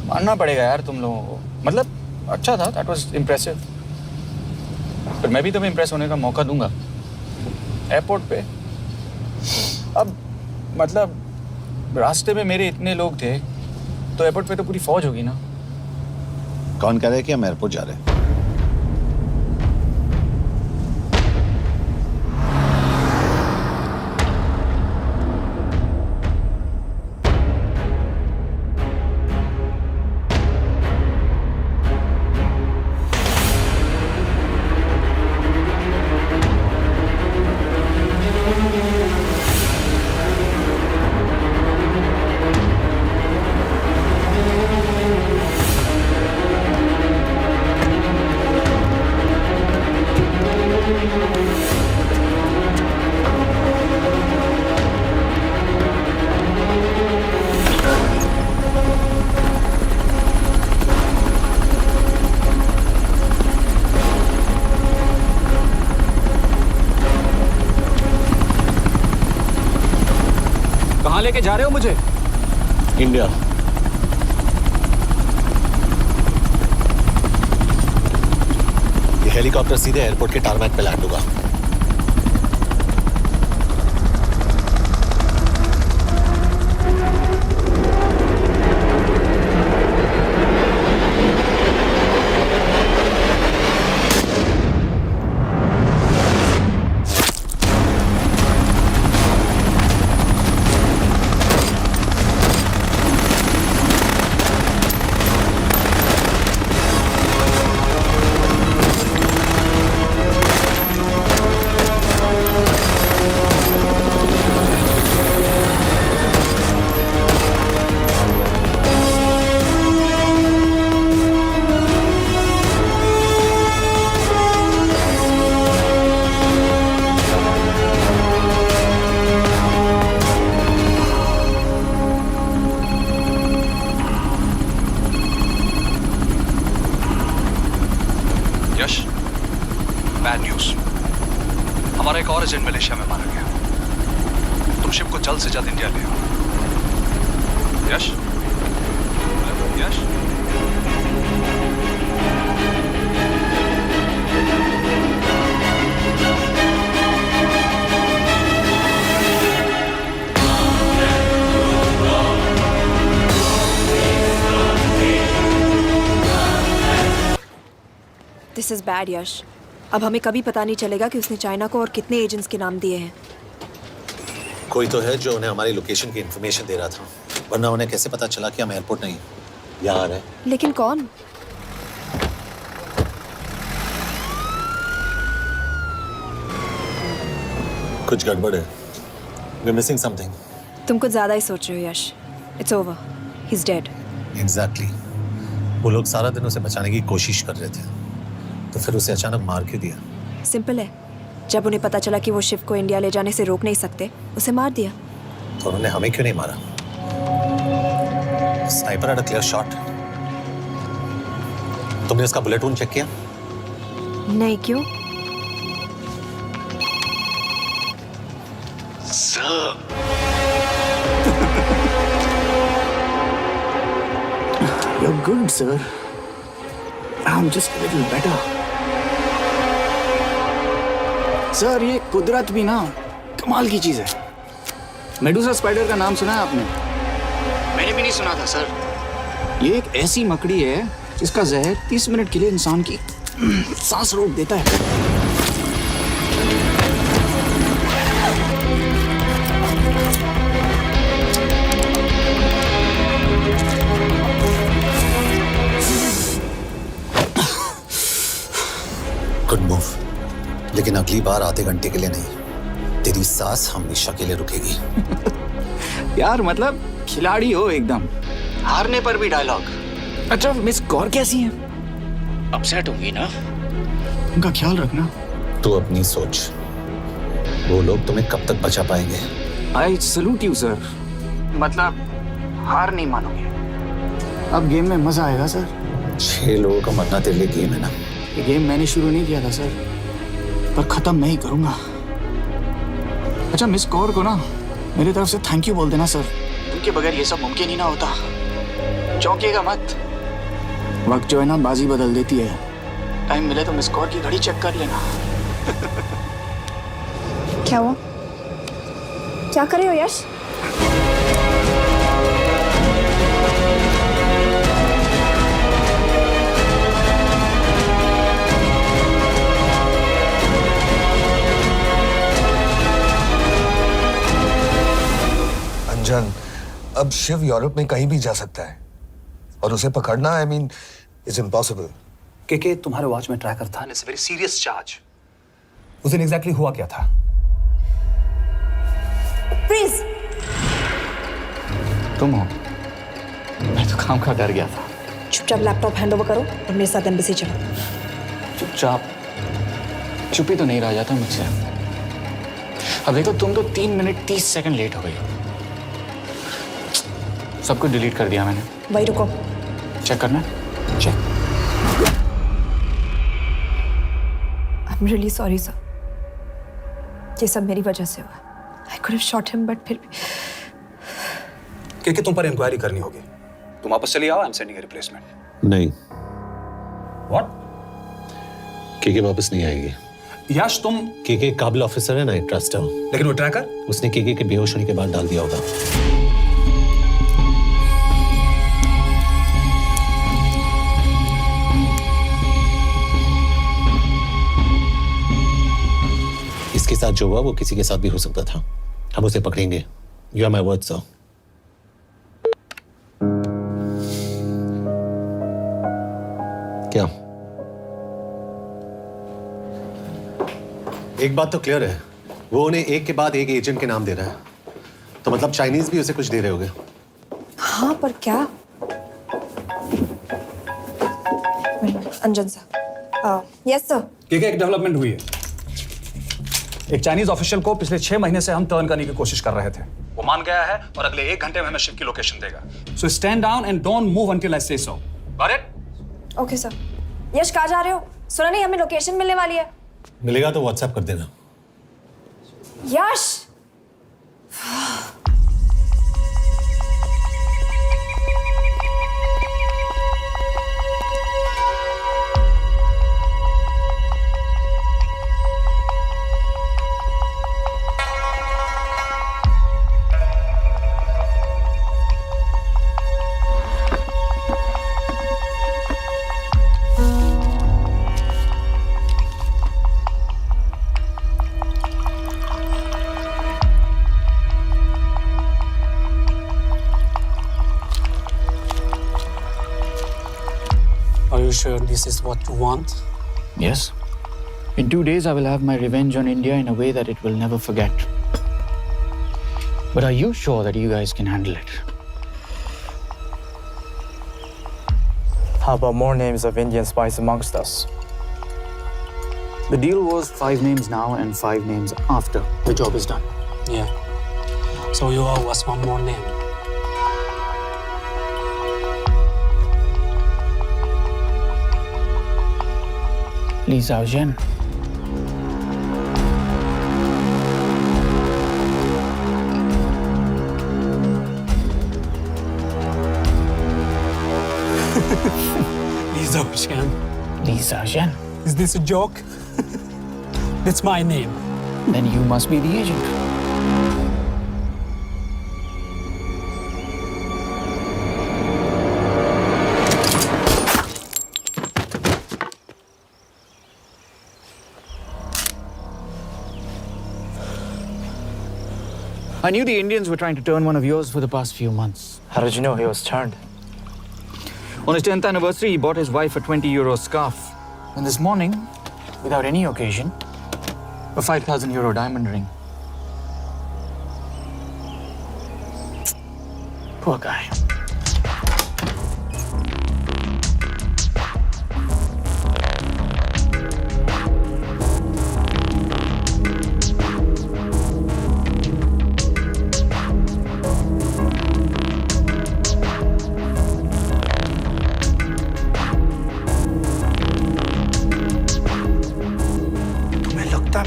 मानना पड़ेगा यार तुम लोगों को। मतलब अच्छा था, दैट वाज इम्प्रेसिव। पर मैं भी तुम्हें इम्प्रेस होने का मौका दूंगा एयरपोर्ट पे। अब मतलब रास्ते में मेरे इतने लोग थे तो एयरपोर्ट पे तो पूरी फौज होगी ना। कौन कह रहा है कि हम एयरपोर्ट जा रहे हैं? कहाँ लेके जा रहे हो मुझे? इंडिया। ये हेलीकॉप्टर सीधे एयरपोर्ट के टारमैक पे लैंड होगा। एक और एजेंट मलेशिया में मारा गया। तुम शिप को जल्द से जल्द इंडिया ले आओ। यश, यश, दिस इज बैड यश। अब हमें कभी पता नहीं चलेगा कि उसने चाइना को और कितने एजेंट्स के नाम दिए हैं। कोई तो है जो उन्हें हमारी लोकेशन की इन्फॉर्मेशन दे रहा था, वरना उन्हें कैसे पता चला कि हम एयरपोर्ट नहीं यहाँ आ रहे हैं। लेकिन कौन? कुछ गड़बड़ है। We're missing something. तुम कुछ ज्यादा ही सोच रहे हो Yash. It's over, he is dead. Exactly. वो लोग सारा दिन उसे बचाने की कोशिश कर रहे थे, तो फिर उसे अचानक मार क्यों दिया? सिंपल है, जब उन्हें पता चला कि वो शिव को इंडिया ले जाने से रोक नहीं सकते, उसे मार दिया। तो उन्होंने हमें क्यों नहीं मारा? Sniper had a clear shot. तुमने उसका बुलेट वूंड चेक किया? नहीं, क्यों? You're good, sir. I'm just a little better. Sir, ये कुदरत भी ना कमाल की चीज है। मेडुसा स्पाइडर का नाम सुना है आपने? मैंने भी नहीं सुना था सर। ये एक ऐसी मकड़ी है जिसका जहर 30 मिनट के लिए इंसान की सांस रोक देता है। गुड मूव, लेकिन अगली बार आधे घंटे के लिए नहीं, तेरी सांस हमेशा के लिए रुकेगी। यार मतलब खिलाड़ी हो एकदम, हारने पर भी डायलॉग। अच्छा, मिस कौर कैसी हैं? अपसेट होंगी ना? उनका ख्याल रखना। तू अपनी सोच, वो लोग तुम्हें कब तक बचा पाएंगे? I salute you sir. मतलब हार नहीं मानोगे। अब गेम में मजा आएगा सर। 6 लोगों का मरना तेरे लिए गेम है ना? ये गेम मैंने शुरू नहीं किया था सर, पर खत्म नहीं करूंगा। अच्छा, मिस कौर को ना मेरी तरफ से थैंक यू बोल देना सर। उनके बगैर ये सब मुमकिन ही ना होता। चौंकिएगा मत, वक्त जो है ना बाजी बदल देती है। टाइम मिले तो मिस कौर की घड़ी चेक कर लेना। क्या हुआ? क्या कर रहे हो यश? अंजन, अब शिव यूरोप में कहीं भी जा सकता है और उसे पकड़ना, आई मीन, इज इम्पॉसिबल। के तुम्हारे वॉच में ट्रैकर था, it's a very serious charge. उस दिन एग्जैक्टली हुआ क्या था? प्लीज। तुम हो? मैं तो काम का डर गया था। चुपचाप लैपटॉप हैंड ओवर करो और मेरे साथ एम्बेसी चलो। चुपचाप? चुप ही तो नहीं रहा जाता मुझसे। अब देखो, तुम तो 3 मिनट 30 सेकंड लेट हो गई हो। सब कुछ डिलीट कर दिया मैंने। वही रुको, चेक करना? Check. I am really sorry sir, ये सब मेरी वजह से हुआ। I could have shot him, but फिर भी। के तुम पर इंक्वायरी करनी होगी। तुम वापस चली आओ, I am sending a replacement. नहीं। व्हाट? के वापस नहीं आएगी। यश, तुम के काबिल ऑफिसर है ना, आई ट्रस्ट है। लेकिन वो ट्रैकर उसने के बेहोश होने के बाद डाल दिया होगा। इसके साथ जो हुआ वो किसी के साथ भी हो सकता था। हम उसे पकड़ेंगे। You are my word sir. क्या? एक बात तो क्लियर है, वो उन्हें एक के बाद एक एजेंट के नाम दे रहा है, तो मतलब चाइनीज भी उसे कुछ दे रहे होंगे। हाँ, पर क्या? अंजन सर। Yes sir. एक डेवलपमेंट हुई है। एक चाइनीज ऑफिशियल को पिछले 6 महीने से हम टर्न करने की कोशिश कर रहे थे। वो मान गया है और अगले 1 घंटे में हमें शिप की लोकेशन देगा। So stand down and don't move until I say so. Got it? Okay sir. Yash, कहाँ जा रहे हो? सुना नहीं, हमें लोकेशन मिलने वाली है। मिलेगा तो व्हाट्सएप कर देना। यश Are you sure this is what you want? Yes. In 2 days, I will have my revenge on India in a way that it will never forget. But are you sure that you guys can handle it? How about more names of Indian spies amongst us? The deal was 5 names now and 5 names after the job is done. Yeah. So you owe us one more name. Li Xiaozhen. Li Xiaozhen. Li Xiaozhen. Is this a joke? That's my name. Then you must be the agent. I knew the Indians were trying to turn one of yours for the past few months. How did you know he was turned? On his 10th anniversary, he bought his wife a 20-euro scarf. And this morning, without any occasion, a 5,000-euro diamond ring. Poor guy.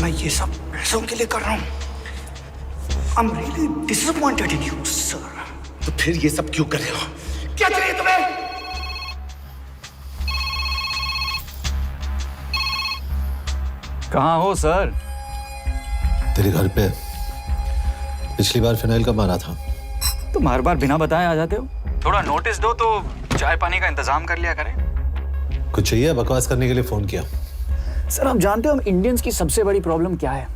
मैं ये सब पैसों के लिए कर रहा हूँ। I'm really disappointed in you, sir. तो फिर ये सब क्यों कर रहे हो? क्या चाहिए तुम्हें? कहाँ हो सर? तेरे घर पे। पिछली बार फिनाइल कब मारा था? तुम हर बार बिना बताए आ जाते हो। थोड़ा नोटिस दो तो चाय पानी का इंतजाम कर लिया करें। कुछ चाहिए? बकवास करने के लिए फोन किया। सर आप जानते हो हम इंडियंस की सबसे बड़ी प्रॉब्लम क्या है?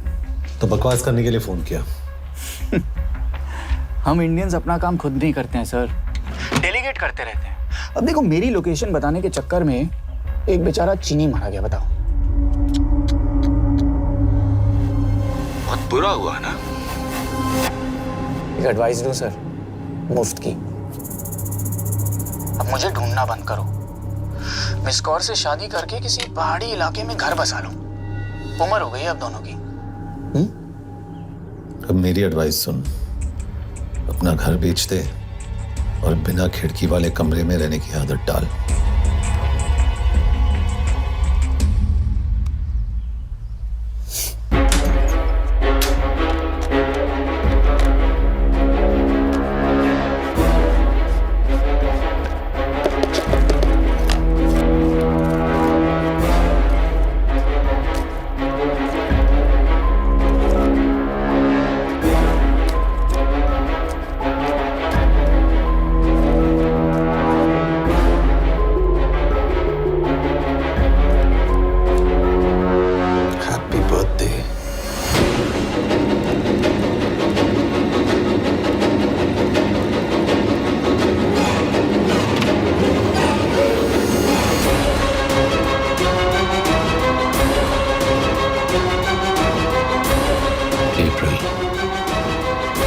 तो बकवास करने के लिए फोन किया। हम इंडियंस अपना काम खुद नहीं करते हैं सर, डेलीगेट करते रहते हैं। अब देखो मेरी लोकेशन बताने के चक्कर में एक बेचारा चीनी मारा गया, बताओ। बहुत बुरा हुआ ना? एक एडवाइस दो सर, मुफ्त की। अब मुझे ढूंढना बंद करो। मिस कौर से शादी करके किसी पहाड़ी इलाके में घर बसा लो। उम्र हो गई है अब दोनों की। अब मेरी एडवाइस सुन, अपना घर बेच दे और बिना खिड़की वाले कमरे में रहने की आदत डाल।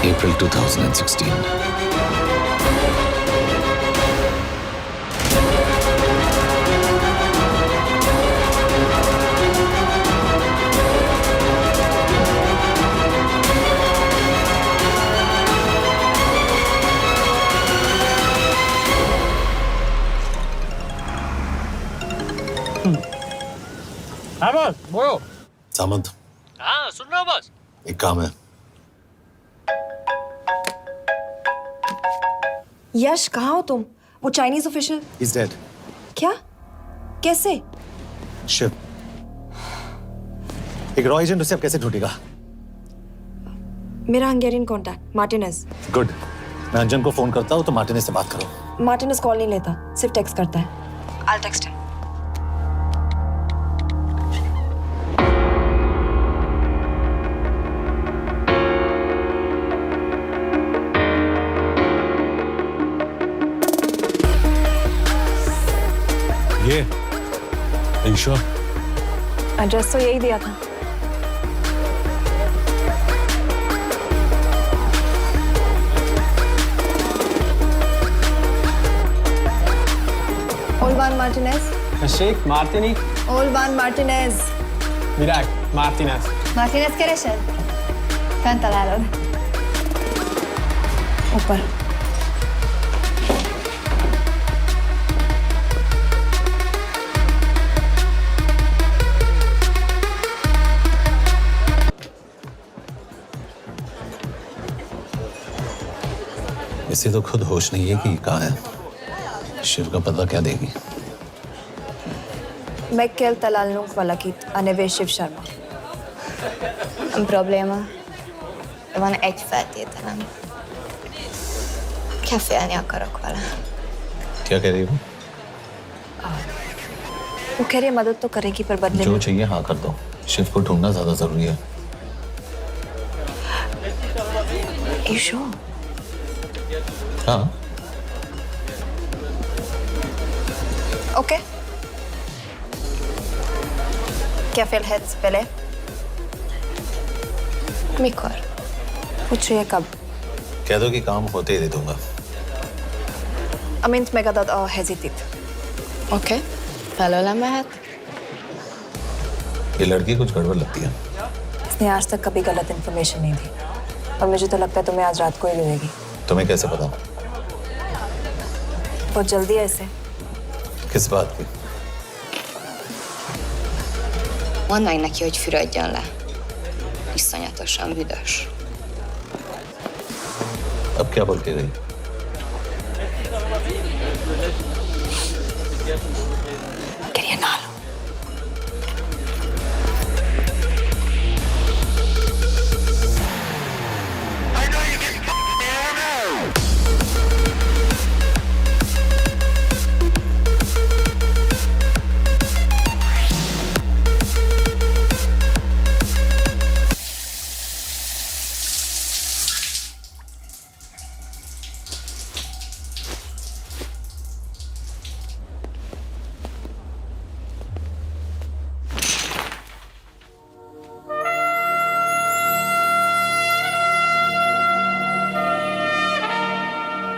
April 2016. हाँ बॉस, बोलो। सामंत, हाँ सुन रहा हूँ बॉस। एक काम है। यश कहाँ हो तुम? वो चाइनीज ऑफिशियल He's dead. क्या? कैसे? शिव, एक रॉ एजेंट उसे अब कैसे ढूंढेगा? मेरा हंगेरियन कॉन्टैक्ट मार्टिनेज। गुड, मैं अंजन को फोन करता हूँ तो मार्टिनेज से बात करो। मार्टिनेज कॉल नहीं लेता, सिर्फ टेक्स्ट करता है। I'll text him. ये Are you sure? एड्रेस तो यही दिया था। Olvan Martinez. Sheikh Martini. Olvan Martinez. Virág Martinez. Martinez keresed? Fent találod. ऊपर। इसे तो खुद होश नहीं है कि कहाँ है। शिव का पता क्या देगी? Mekkel találnunk valakit, a neve Shiv Sharma. Nem probléma. De van egy feltételem. Kefélni akarok vele. क्या कह रही हो? वो कह रही है मदद तो करेगी पर बदले जो में। चाहिए हाँ कर दो। शिव को ढूंढना ज्यादा जरूरी है। You sure? हाँ। Okay. क्या félhetsz vele? Mikor? पूछ रही है कब? कह दो कि काम होते ही दे दूंगा। Amint megadod a hezitit. Oké. Felőlem mehet? ये लड़की कुछ गड़बड़ लगती है। इसने आज तक कभी गलत इन्फॉर्मेशन नहीं दी और मुझे तो लगता है तुम्हें आज रात को ही मिलेगी। तुम्हें कैसे पता? बहुत जल्दी है इसे। किस बात की? Mondd meg neki, hogy fürödjön le. Iszonyatosan büdös. अब क्या बोल के गई? करिए ना लो।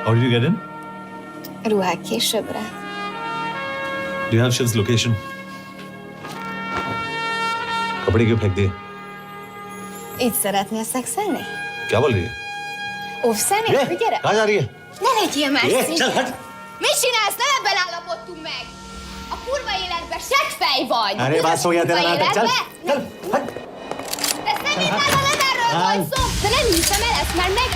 How did you get in? Ruhák későbbre. Do you have Shiv's location? कपड़े क्यों फेंक दिए? Így szeretnél szexelni? क्या बोल रही है? Óvszerni? Gyere! कहाँ जा रही है? Ne legyél messzi! चल हट! Mit csinálsz? Nem ebben állapodtunk meg! A kurva életben seggfej vagy! अरे बात हो गया तेरा नाटक, चल! Chal, hट! De szerintem nem erről volt szó! De nem hiszem el ezt már meg...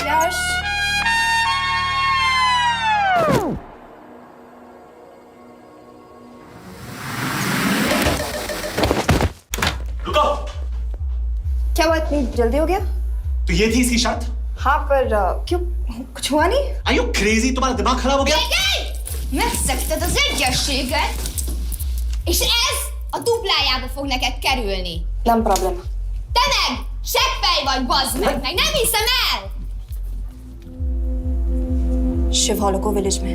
यश रुको। क्या हुआ? इतनी जल्दी हो गया? तो ये थी इसकी शर्त? हाँ पर क्यों? कुछ हुआ नहीं? Are you crazy? तुम्हारा दिमाग खराब हो गया? Megszegted az egyességet, és ez a duplájába fog neked kerülni. Nem probléma. Te meg seggfej vagy, bazd meg nem hiszem el! शिव हॉलोको विलेज में।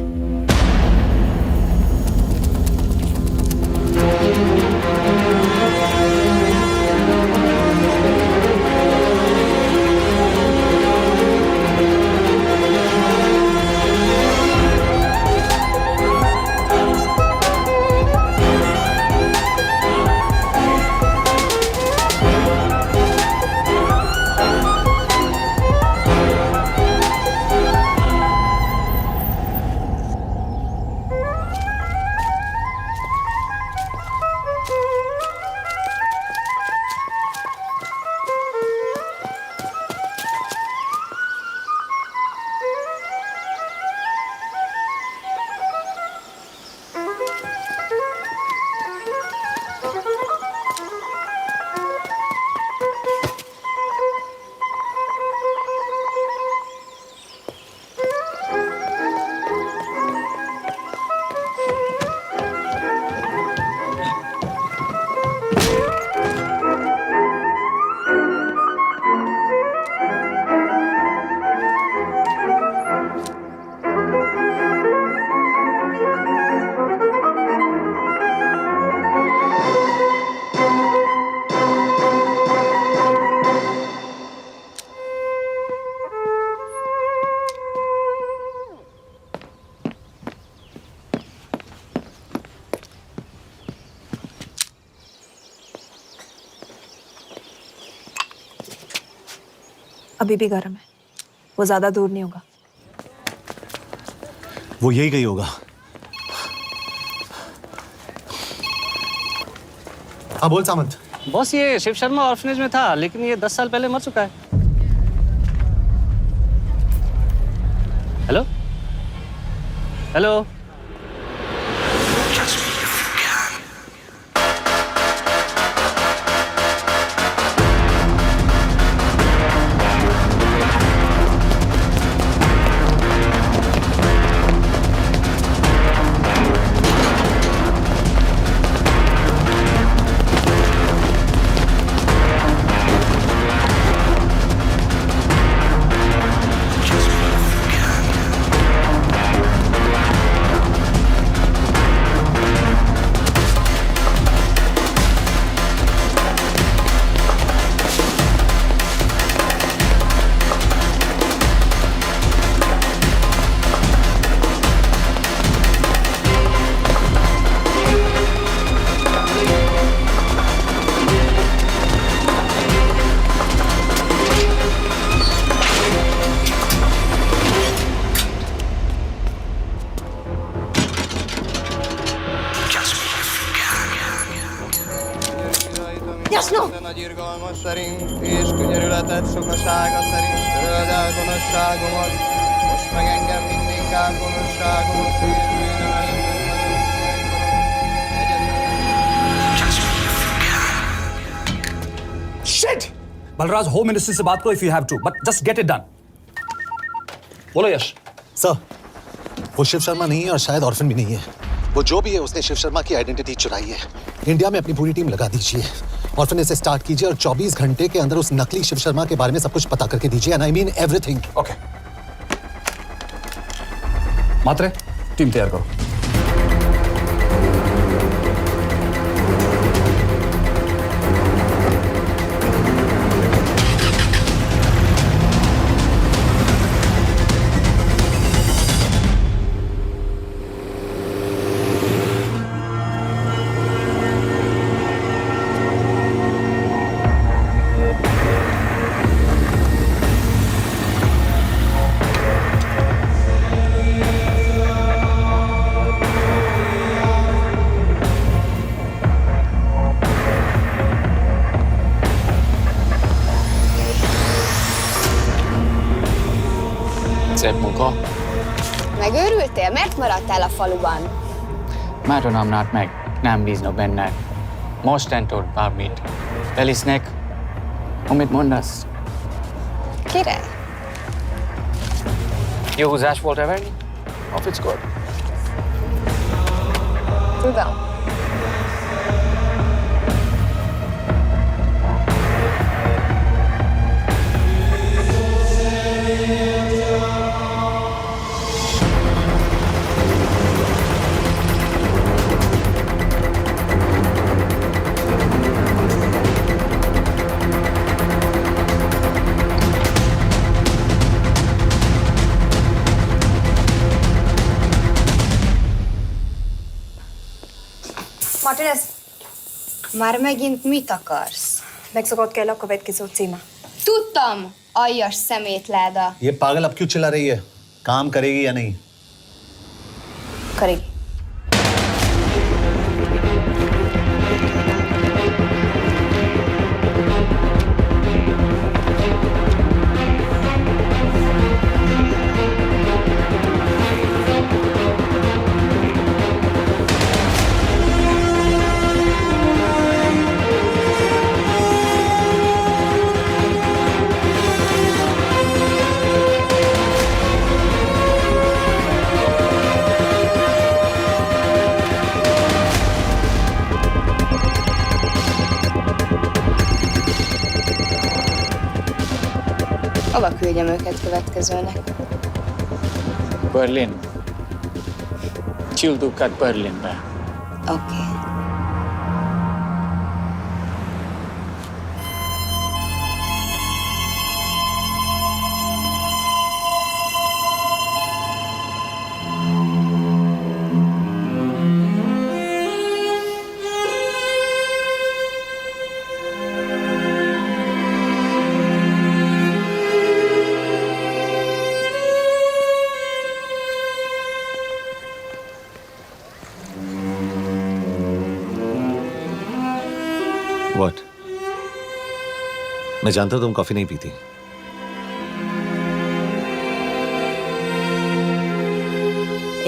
अभी भी गर्म है, वो ज्यादा दूर नहीं होगा। वो यही गई होगा। हाँ बोल सामंत। बॉस ये शिव शर्मा ऑर्फनेज में था, लेकिन ये 10 साल पहले मर चुका है। Hello hello. Nagy irgalmas szerint és könyörületet sokasága szerint töröld el gonoszságomat, most meg engem mindinkább gonoszságom szélvőnem Shit! Balraj, home minister से बात करो if you have to, but just get it done. बोलो यश। सर, वो शिव शर्मा नहीं है और शायद ऑर्फन भी नहीं है। वो जो भी है उसने शिव शर्मा की आइडेंटिटी चुराई है। इंडिया में अपनी पूरी टीम लगा दीजिए, ऑर्फन से स्टार्ट कीजिए और 24 घंटे के अंदर उस नकली शिव शर्मा के बारे में सब कुछ पता करके दीजिए। And I mean everything. Okay. Matre, team तैयार करो। Szép munka. Megőrültél? Miért maradtál a faluban? Mert nem meg, nem bíznak benned. Mostantól bármit. Felisznek, amit mondasz. Király. Jó húzás volt everni? Off it's good. Tudom. Martinez, már megint mit akarsz? Megszokott kell a következő címa. Tudtam, aljas szemétláda. ये पागल अब क्यों चिल्ला रही है? काम करेगी या नहीं? करेगी। Hova küldjem őket következőnek? Berlin. Küldőket Berlinbe. Oké. What? मैं जानता हूं तुम कॉफी नहीं पीती।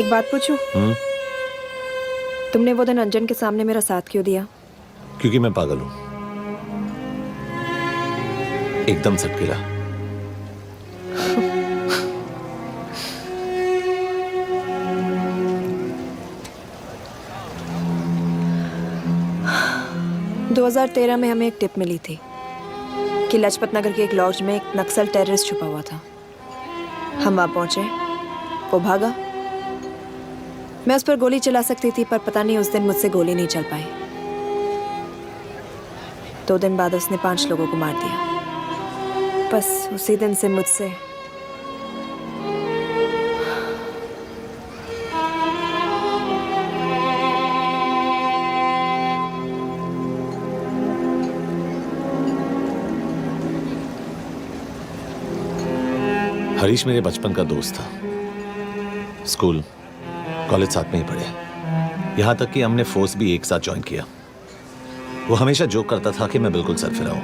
एक बात पूछूं? तुमने वो दिन अंजन के सामने मेरा साथ क्यों दिया? क्योंकि मैं पागल हूं, एकदम सटकेला। – 2013 में हमें एक टिप मिली थी कि लाजपत नगर के एक लॉज में एक नक्सल टेररिस्ट छुपा हुआ था। हम वहां पहुंचे, वो भागा। मैं उस पर गोली चला सकती थी, पर पता नहीं उस दिन मुझसे गोली नहीं चल पाई। 2 दिन बाद उसने 5 लोगों को मार दिया। बस उसी दिन से मुझसे हरीश मेरे बचपन का दोस्त था। स्कूल कॉलेज साथ में ही पढ़े, यहां तक कि हमने फोर्स भी एक साथ ज्वाइन किया। वो हमेशा जोक करता था कि मैं बिल्कुल सरफिरा हूं,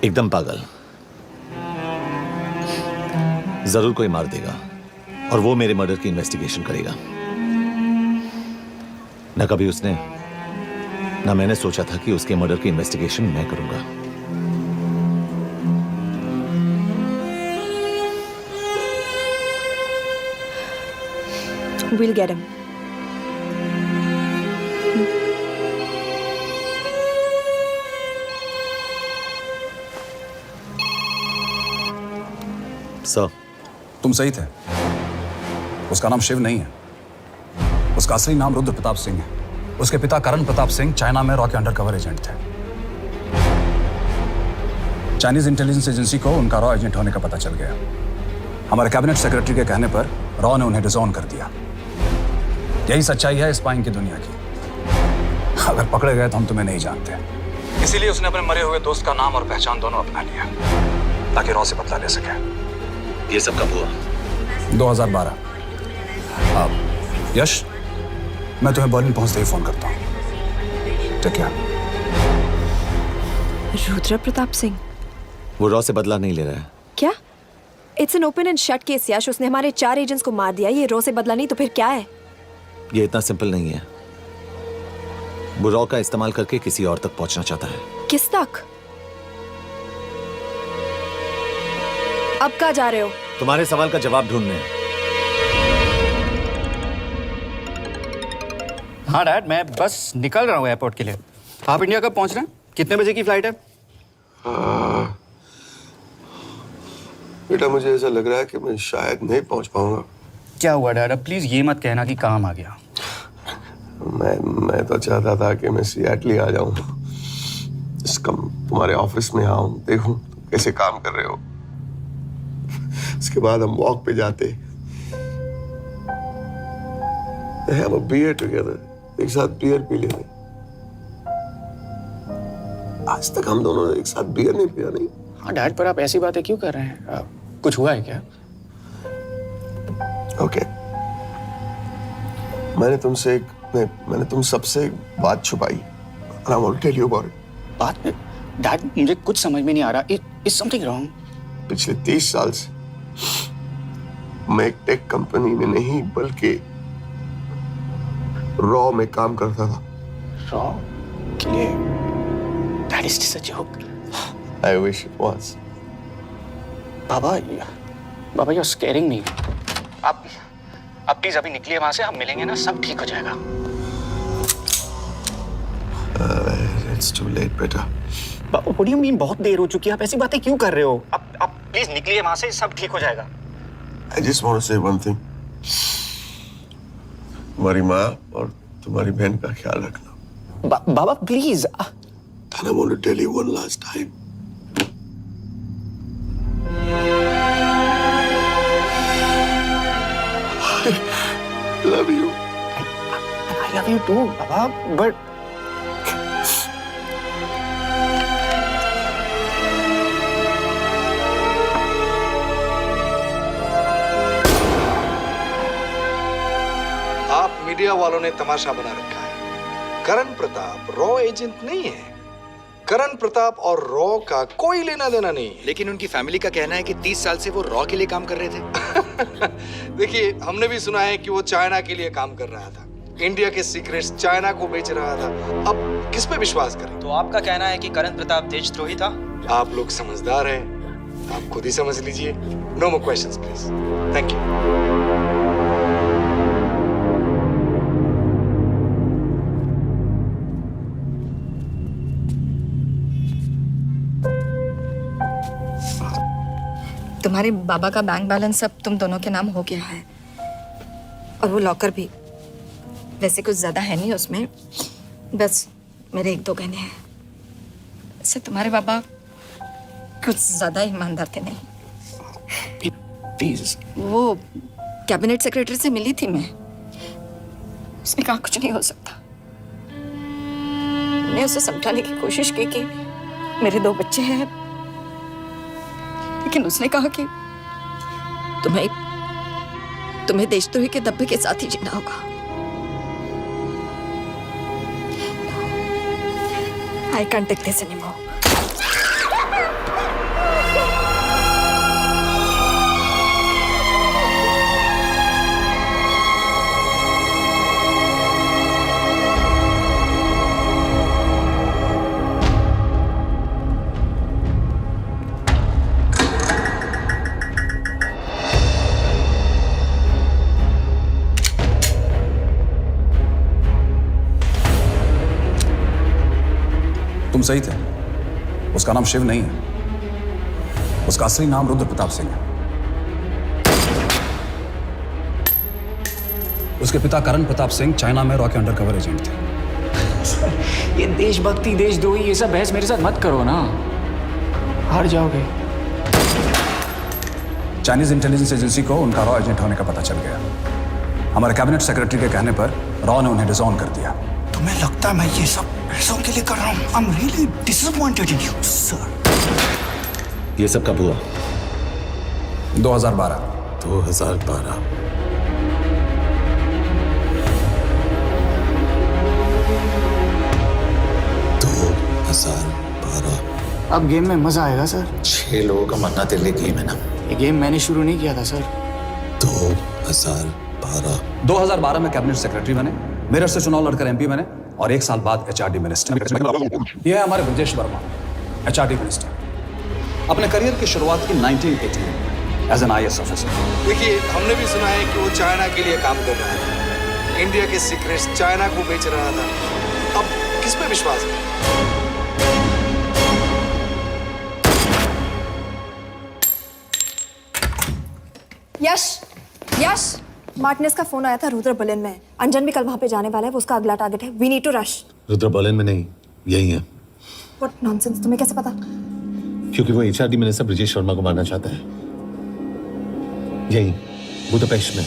एकदम पागल। जरूर कोई मार देगा और वो मेरे मर्डर की इन्वेस्टिगेशन करेगा। न कभी उसने, न मैंने सोचा था कि उसके मर्डर की इन्वेस्टिगेशन मैं करूंगा। We'll get him. सर, तुम सही थे। उसका नाम शिव नहीं है, उसका असली नाम रुद्र प्रताप सिंह है। उसके पिता करण प्रताप सिंह चाइना में रॉ के अंडरकवर एजेंट थे। चाइनीज इंटेलिजेंस एजेंसी को उनका रॉ एजेंट होने का पता चल गया। हमारे कैबिनेट सेक्रेटरी के कहने पर रॉ ने उन्हें डिसऑन कर दिया। यही सच्चाई है स्पाइंग की दुनिया की। अगर पकड़े गए तो हम तुम्हें नहीं जानते, इसीलिए उसने अपने मरे हुए दोस्त का नाम और पहचान दोनों अपना लिया ताकि रॉ से बदला ले सके। ये सब कब हुआ? 2012। अब यश, मैं तुम्हें बर्लिन पहुंचते ही फोन करता हूं। ठीक है? रुद्र प्रताप सिंह वो रॉ से बदला नहीं ले रहा है। क्या? It's an open and shut case Yash. उसने हमारे 4 एजेंट्स को मार दिया। ये रॉ से बदला नहीं तो फिर क्या है? ये इतना सिंपल नहीं है। वो रॉ का इस्तेमाल करके किसी और तक पहुंचना चाहता है। किस तक? अब कहाँ जा रहे हो? तुम्हारे सवाल का जवाब ढूंढने। हाँ डैड, मैं बस निकल रहा हूँ एयरपोर्ट के लिए। आप इंडिया कब पहुंच रहे हैं? कितने बजे की फ्लाइट है? बेटा, मुझे ऐसा लग रहा है कि मैं शायद नहीं पहुंच पाऊंगा। क्या हुआ डैड? अब प्लीज ये मत कहना कि काम आ गया। मैं तो चाहता था कि मैं सियाटली आ जाऊं, तुम्हारे ऑफिस में आऊं, देखूं तुम कैसे काम कर रहे हो। उसके बाद हम वॉक पे जाते, have a beer together, एक साथ बियर पी लेते। आज तक हम दोनों एक साथ बियर नहीं पिया। नहीं। हाँ डैड, पर आप ऐसी बातें क्यों कर रहे हैं? कुछ हुआ है क्या? ओके, मैंने तुम सबसे एक बात छुपाई। And I want to tell you about it. बात में डैड, मुझे कुछ समझ में नहीं आ रहा। Is something wrong? पिछले 30 साल से मैं एक टेक कंपनी में नहीं बल्कि रॉ में काम करता था। रॉ के लिए? That is just a joke. I wish it was. Baba you're scaring me. आप प्लीज अभी निकलिए वहां से, हम मिलेंगे ना, सब ठीक हो जाएगा। It's too late, बेटा। What do you mean बहुत देर हो चुकी है? आप ऐसी बातें क्यों कर रहे हो? आप प्लीज निकलिए वहां से, सब ठीक हो जाएगा। I just want to say one thing. तुम्हारी माँ और तुम्हारी बहन का ख्याल रखना। बाबा please. And I want to tell you one last time. I love you. I love you too, Baba, but आप मीडिया वालों ने तमाशा बना रखा है। करण प्रताप रॉ एजेंट नहीं है। करण प्रताप और रॉ का कोई लेना देना नहीं। लेकिन उनकी फैमिली का कहना है कि 30 साल से वो रॉ के लिए काम कर रहे थे। देखिए, हमने भी सुना है कि वो चाइना के लिए काम कर रहा था, इंडिया के सीक्रेट्स चाइना को बेच रहा था। अब किस पे विश्वास करें? तो आपका कहना है कि करण प्रताप देशद्रोही था? आप लोग समझदार हैं, आप खुद ही समझ लीजिए। No more questions please. Thank you. तुम्हारे बाबा का बैंक बैलेंस अब तुम दोनों के नाम हो गया है, और वो लॉकर भी। वैसे कुछ ज्यादा है नहीं उसमें, बस मेरे 1-2 गहने हैं। वैसे तुम्हारे बाबा कुछ ज्यादा ईमानदार थे नहीं। प्लीज। वो कैबिनेट सेक्रेटरी से मिली थी मैं, उसने कहा कुछ नहीं हो सकता। मैंने उसे समझाने की कोशिश की कि मेरे 2 बच्चे हैं, लेकिन उसने कहा कि तुम्हें देशद्रोही के दब्बे के साथ ही जीना होगा। I can't take this anymore. तुम सही थे, उसका नाम शिव नहीं है, उसका असली नाम रुद्र प्रताप सिंह है। उसके पिता करण प्रताप सिंह चाइना में रॉ के अंडरकवर एजेंट थे। ये देशभक्ति देशद्रोही ये सब बहस मेरे साथ मत करो ना, हार जाओगे। चाइनीज इंटेलिजेंस एजेंसी को उनका रॉ एजेंट होने का पता चल गया। हमारे कैबिनेट सेक्रेटरी के कहने पर रॉ ने उन्हें डिसऑन कर दिया। तुम्हें लगता है मैं ये सब पैसों के लिए कर रहा हूँ? I'm really disappointed in you, sir. ये सब कब हुआ? 2012। 2012। अब गेम में मजा आएगा सर। 6 लोगों का मरना तेरे लिए गेम है ना? ये गेम मैंने शुरू नहीं किया था सर। 2012 में कैबिनेट सेक्रेटरी बने, मेरठ से चुनाव लड़कर एमपी बने, और 1 साल बाद एचआरडी मिनिस्टर। यह है हमारे ब्रजेश वर्मा, एचआरडी मिनिस्टर। अपने करियर की शुरुआत की 1980 में एज एन IAS ऑफिसर। देखिए, हमने भी सुना है कि वो चाइना के लिए काम कर रहा था, इंडिया के सीक्रेट्स चाइना को बेच रहा था। अब किस पे विश्वास है? यश, मार्टिनेज का फोन आया था, रुद्र बर्लिन में। अंजन भी कल वहां पे जाने वाला है, वो उसका अगला टारगेट है। We need to rush. Rudra Berlin में नहीं, यही है। व्हाट नॉनसेंस, तुम्हें कैसे पता? क्योंकि वो एचआरडी मिनिस्टर ब्रजेश शर्मा को मारना चाहता है, यही बुदापेस्ट में।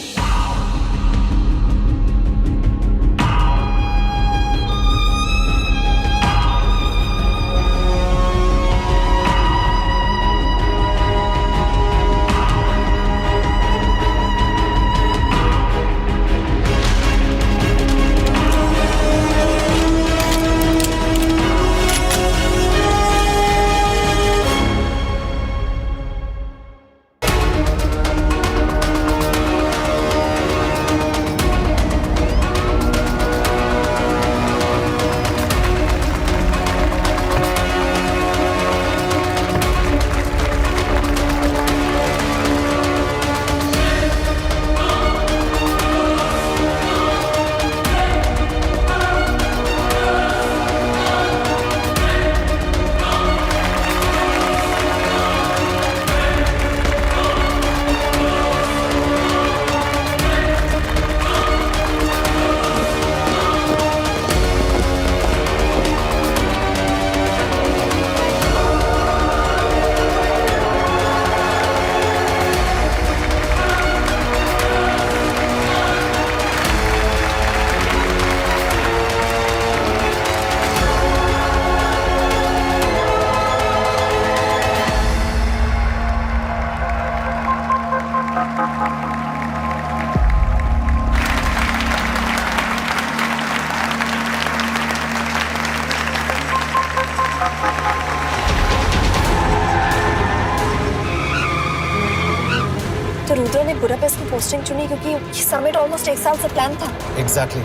रुद्र ने बुडापेस्ट की पोस्टिंग चुनी क्योंकि ये समिट ऑलमोस्ट 1 साल से प्लान था। एग्जैक्टली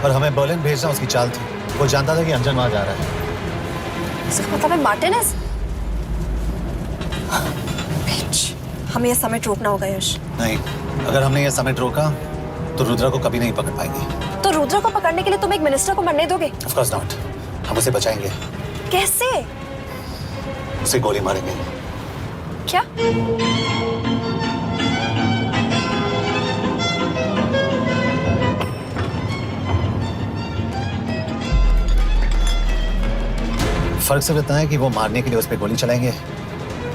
और हमें बर्लिन भेजना उसकी चाल थी। वो जानता था कि अंजन वहां जा रहा है। इसका मतलब है मार्टिनेज। हमें ये समिट रोकना होगा यश। नहीं, अगर हमने ये समिट रोका तो रुद्रा को कभी नहीं पकड़ पाएंगे। तो रुद्र को पकड़ने के लिए तुम एक मिनिस्टर को मरने दोगे? Of course not. हम उसे बचाएंगे। कैसे? उसे गोली मारेंगे। क्या? फर्क सिर्फ इतना है कि वो मारने के लिए उस पर गोली चलाएंगे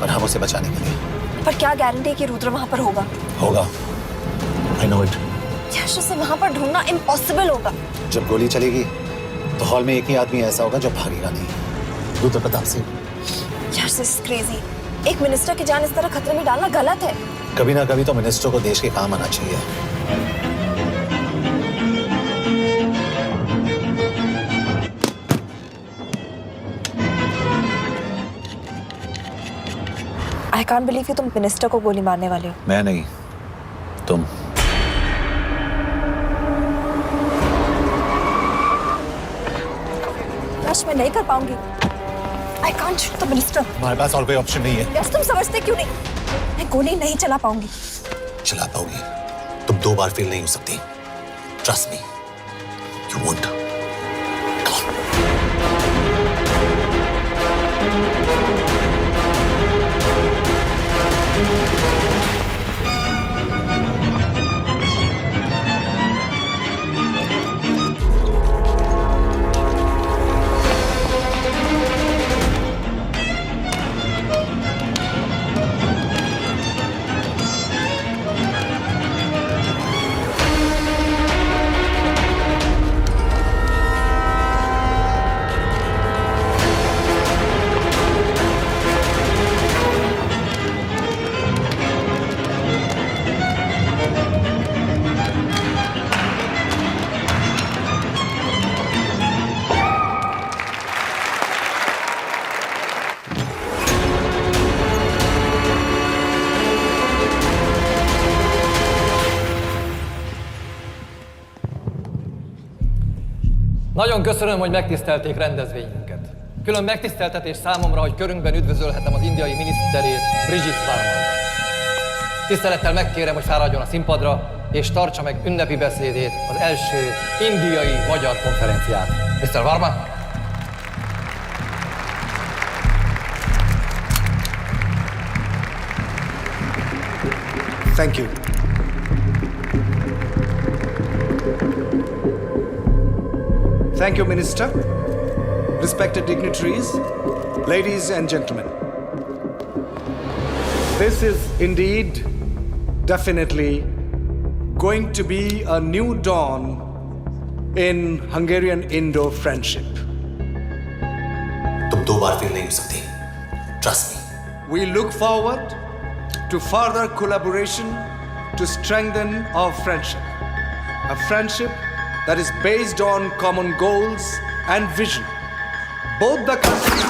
और हम उसे बचाने के लिए। पर क्या गारंटी है कि रुद्र वहां पर होगा? होगा। I know it. यश, उसे वहां पर ढूंढना इम्पॉसिबल होगा। जब गोली चलेगी तो हॉल में एक ही आदमी ऐसा होगा जो भागेगा नहीं। रुद्र प्रताप सिंह। यश, दिस इज क्रेजी। एक मिनिस्टर की जान इस तरह खतरे में डालना गलत है। कभी ना कभी तो मिनिस्टर को देश के काम आना चाहिए। I can't believe कि तुम मिनिस्टर को गोली मारने वाले हो। मैं नहीं, तुम। यश, मैं नहीं कर पाऊंगी। I can't shoot the minister। हमारे पास और कोई ऑप्शन नहीं है। यश, तुम समझते क्यों नहीं? मैं गोली नहीं चला पाऊंगी। चला पाओगी। तुम 2 बार फेल नहीं हो सकती। Trust me, you won't। Nagyon köszönöm, hogy megtisztelték rendezvényünket. Külön megtiszteltetés számomra, hogy körünkben üdvözölhetem az indiai miniszterét, Bridget Varma. Tisztelettel megkérem, hogy fáradjon a színpadra, és tartsa meg ünnepi beszédét az első indiai-magyar konferenciát. Mr. Varma? Thank you. Thank you, Minister. Respected dignitaries, ladies and gentlemen. This is indeed, definitely, going to be a new dawn in Hungarian-Indo friendship. तुम 2 बार फेल नहीं हो सकती। Trust me. We look forward to further collaboration to strengthen our friendship. A friendship that is based on common goals and vision. Both the countries...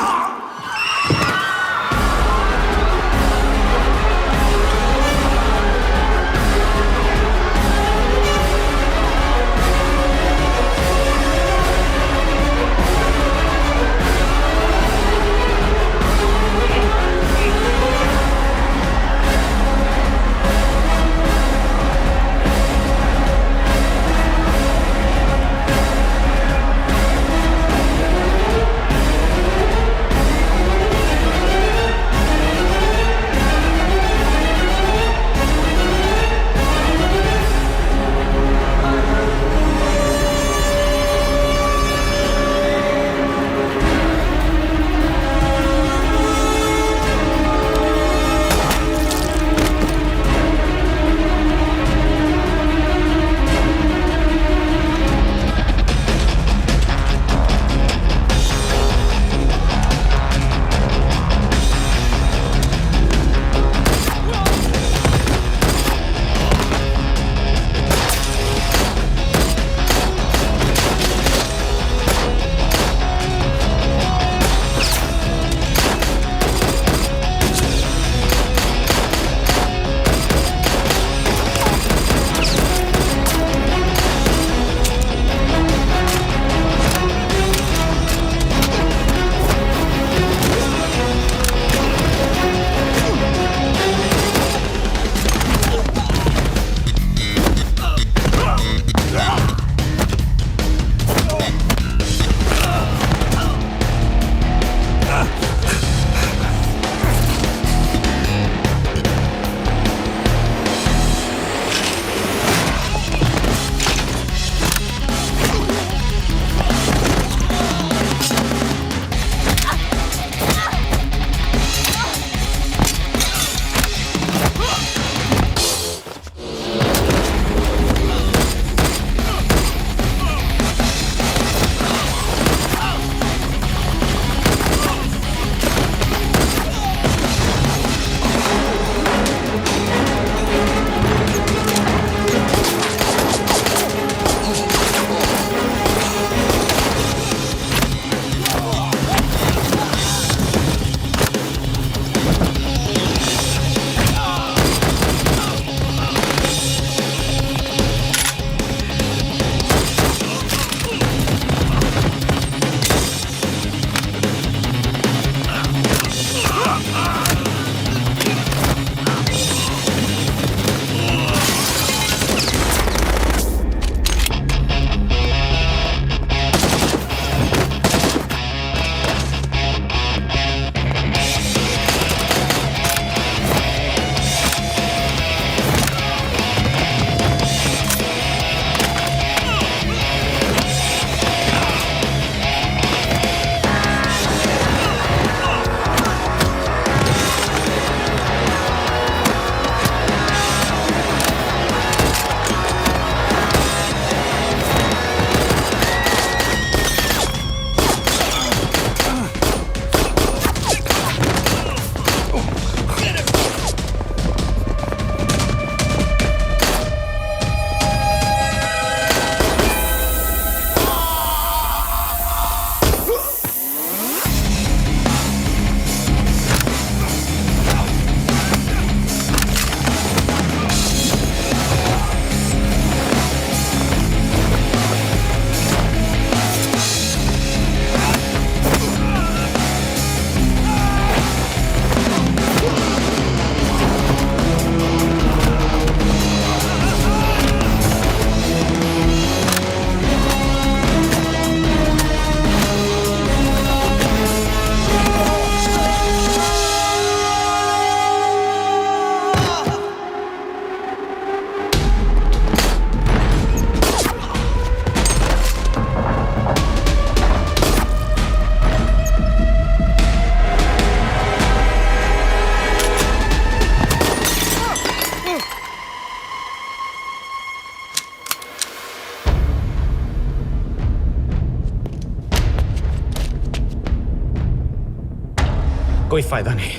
कोई फायदा नहीं,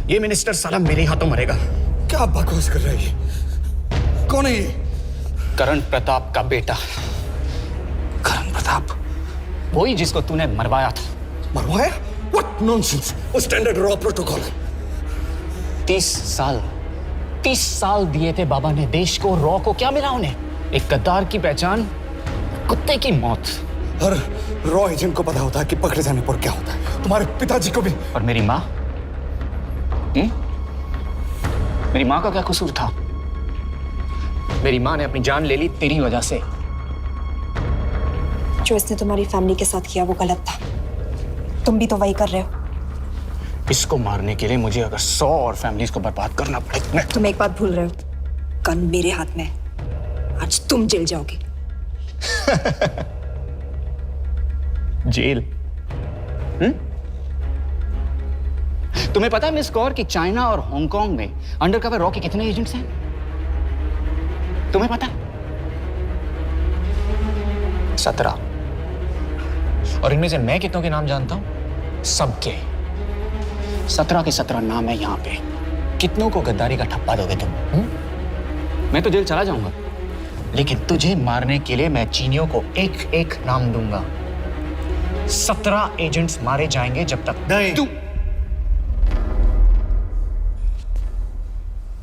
ये मिनिस्टर साला मेरे हाथों मरेगा। क्या बकवास कर रहा है ये? कौन है ये? करण प्रताप का बेटा। करण प्रताप? वही जिसको तूने मरवाया था। मरवाया? What nonsense! वो स्टैंडर्ड रॉ प्रोटोकॉल है। 30 साल दिए थे बाबा ने देश को। रॉ को क्या मिला उन्हें? एक गद्दार की पहचान, कुत्ते की मौत। हर रॉ एजेंट को पता होता है कि पकड़े जाने पर क्या होता है। तुम्हारे पिताजी को भी। और मेरी माँ? मेरी माँ का क्या कसूर था? मेरी माँ ने अपनी जान ले ली तेरी वजह से। जो इसने तुम्हारी फैमिली के साथ किया वो गलत था। तुम भी तो वही कर रहे हो। इसको मारने के लिए मुझे अगर 100 और फैमिलीज को बर्बाद करना पड़े। तुम एक बात भूल रहे हो, गन मेरे हाथ में है। आज तुम जेल जाओगे। जेल? तुम्हें पता है मिस कौर कि चाइना और हांगकांग में अंडरकवर रॉ के कितने एजेंट्स हैं? तुम्हें पता है? 17। और इनमें से मैं कितनों के नाम जानता हूं? सबके। 17 के 17 नाम है यहां पे। कितनों को गद्दारी का ठप्पा दोगे तुम? मैं तो जेल चला जाऊंगा, लेकिन तुझे मारने के लिए मैं चीनियों को एक एक नाम दूंगा। 17 एजेंट्स मारे जाएंगे जब तक तू।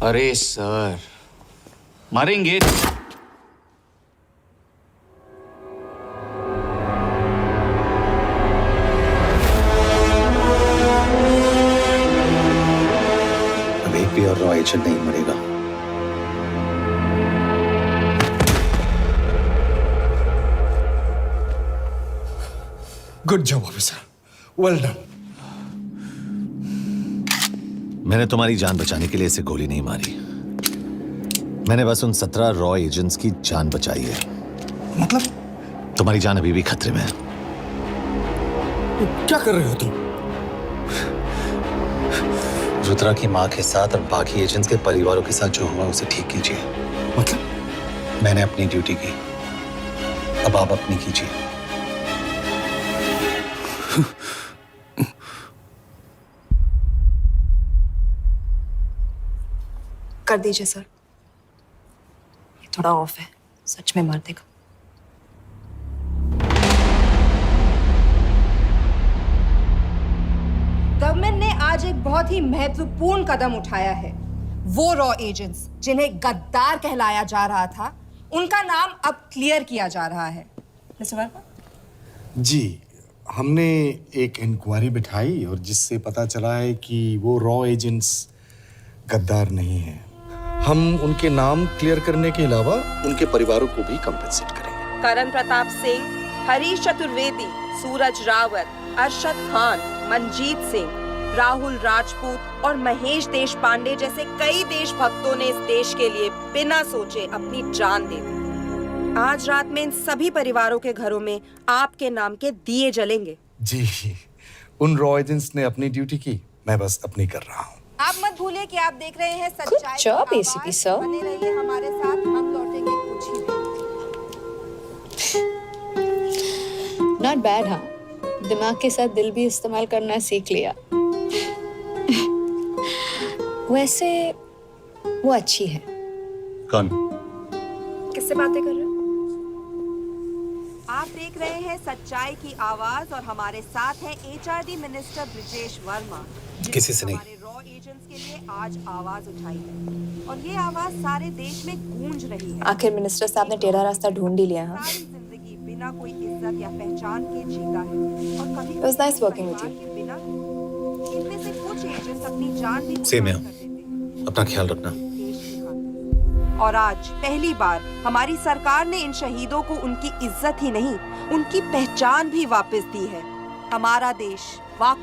अरे सर, मारेंगे। अब एक भी और रॉ एजेंट नहीं मरेगा। Good job officer, well done. मैंने तुम्हारी जान बचाने के लिए इसे गोली नहीं मारी। मैंने बस उन 17 रॉ एजेंट्स की जान बचाई है। मतलब? तुम्हारी जान अभी भी खतरे में है। क्या कर रहे हो तुम? रुद्रा की मां के साथ और बाकी एजेंट्स के परिवारों के साथ जो हुआ उसे ठीक कीजिए। मतलब? मैंने अपनी ड्यूटी की, अब आप अपनी कीजिए। कर दीजिए सर, ये थोड़ा ऑफ है, सच में मार देगा। गवर्नमेंट ने आज एक बहुत ही महत्वपूर्ण कदम उठाया है। वो रॉ एजेंट्स जिन्हें गद्दार कहलाया जा रहा था, उनका नाम अब क्लियर किया जा रहा है। मिस्टर वर्मा? जी, हमने एक इंक्वायरी बिठाई और जिससे पता चला है कि वो रॉ एजेंट्स गद्दार नहीं हैं। हम उनके नाम क्लियर करने के अलावा उनके परिवारों को भी कंपेंसेट करेंगे। करण प्रताप सिंह, हरीश चतुर्वेदी, सूरज रावत, अरशद खान, मनजीत सिंह, राहुल राजपूत और महेश देशपांडे जैसे कई देशभक्तों ने इस देश के लिए बिना सोचे अपनी जान दे दी। आज रात में इन सभी परिवारों के घरों में आपके नाम के दिए जलेंगे। जी, उन रॉ एजेंट्स ने अपनी ड्यूटी की, मैं बस अपनी कर रहा हूँ। आप मत भूलिए कि आप देख रहे हैं सच्चाई की आवाज़। बने रहिए हमारे साथ, हम लौटेंगे कुछ ही देर। Not bad. हाँ, दिमाग के साथ दिल भी इस्तेमाल करना सीख लिया। वैसे वो अच्छी है। कौन? किससे बातें कर रहे हो? आप देख रहे हैं सच्चाई की आवाज और हमारे साथ है एचआरडी मिनिस्टर ब्रिजेश वर्मा। किसी से नहीं। हमारे रॉ एजेंट्स के लिए आज आवाज उठाई है और ये आवाज सारे देश में गूंज रही है। आखिर मिनिस्टर साहब ने टेढ़ा रास्ता ढूंढ ही लिया। हाँ, सारी जिंदगी बिना कोई इज्जत या पहचान के जीता है और कभी It was nice working with you. बिना इनमें से कुछ एजेंट्स अपनी जान भी सेम है। अपना ख्याल रखना। और आज पहली बार हमारी सरकार ने इन शहीदों को उनकी इज्जत ही नहीं, उनकी पहचान भी वापस दी है। हमारा देश वाकई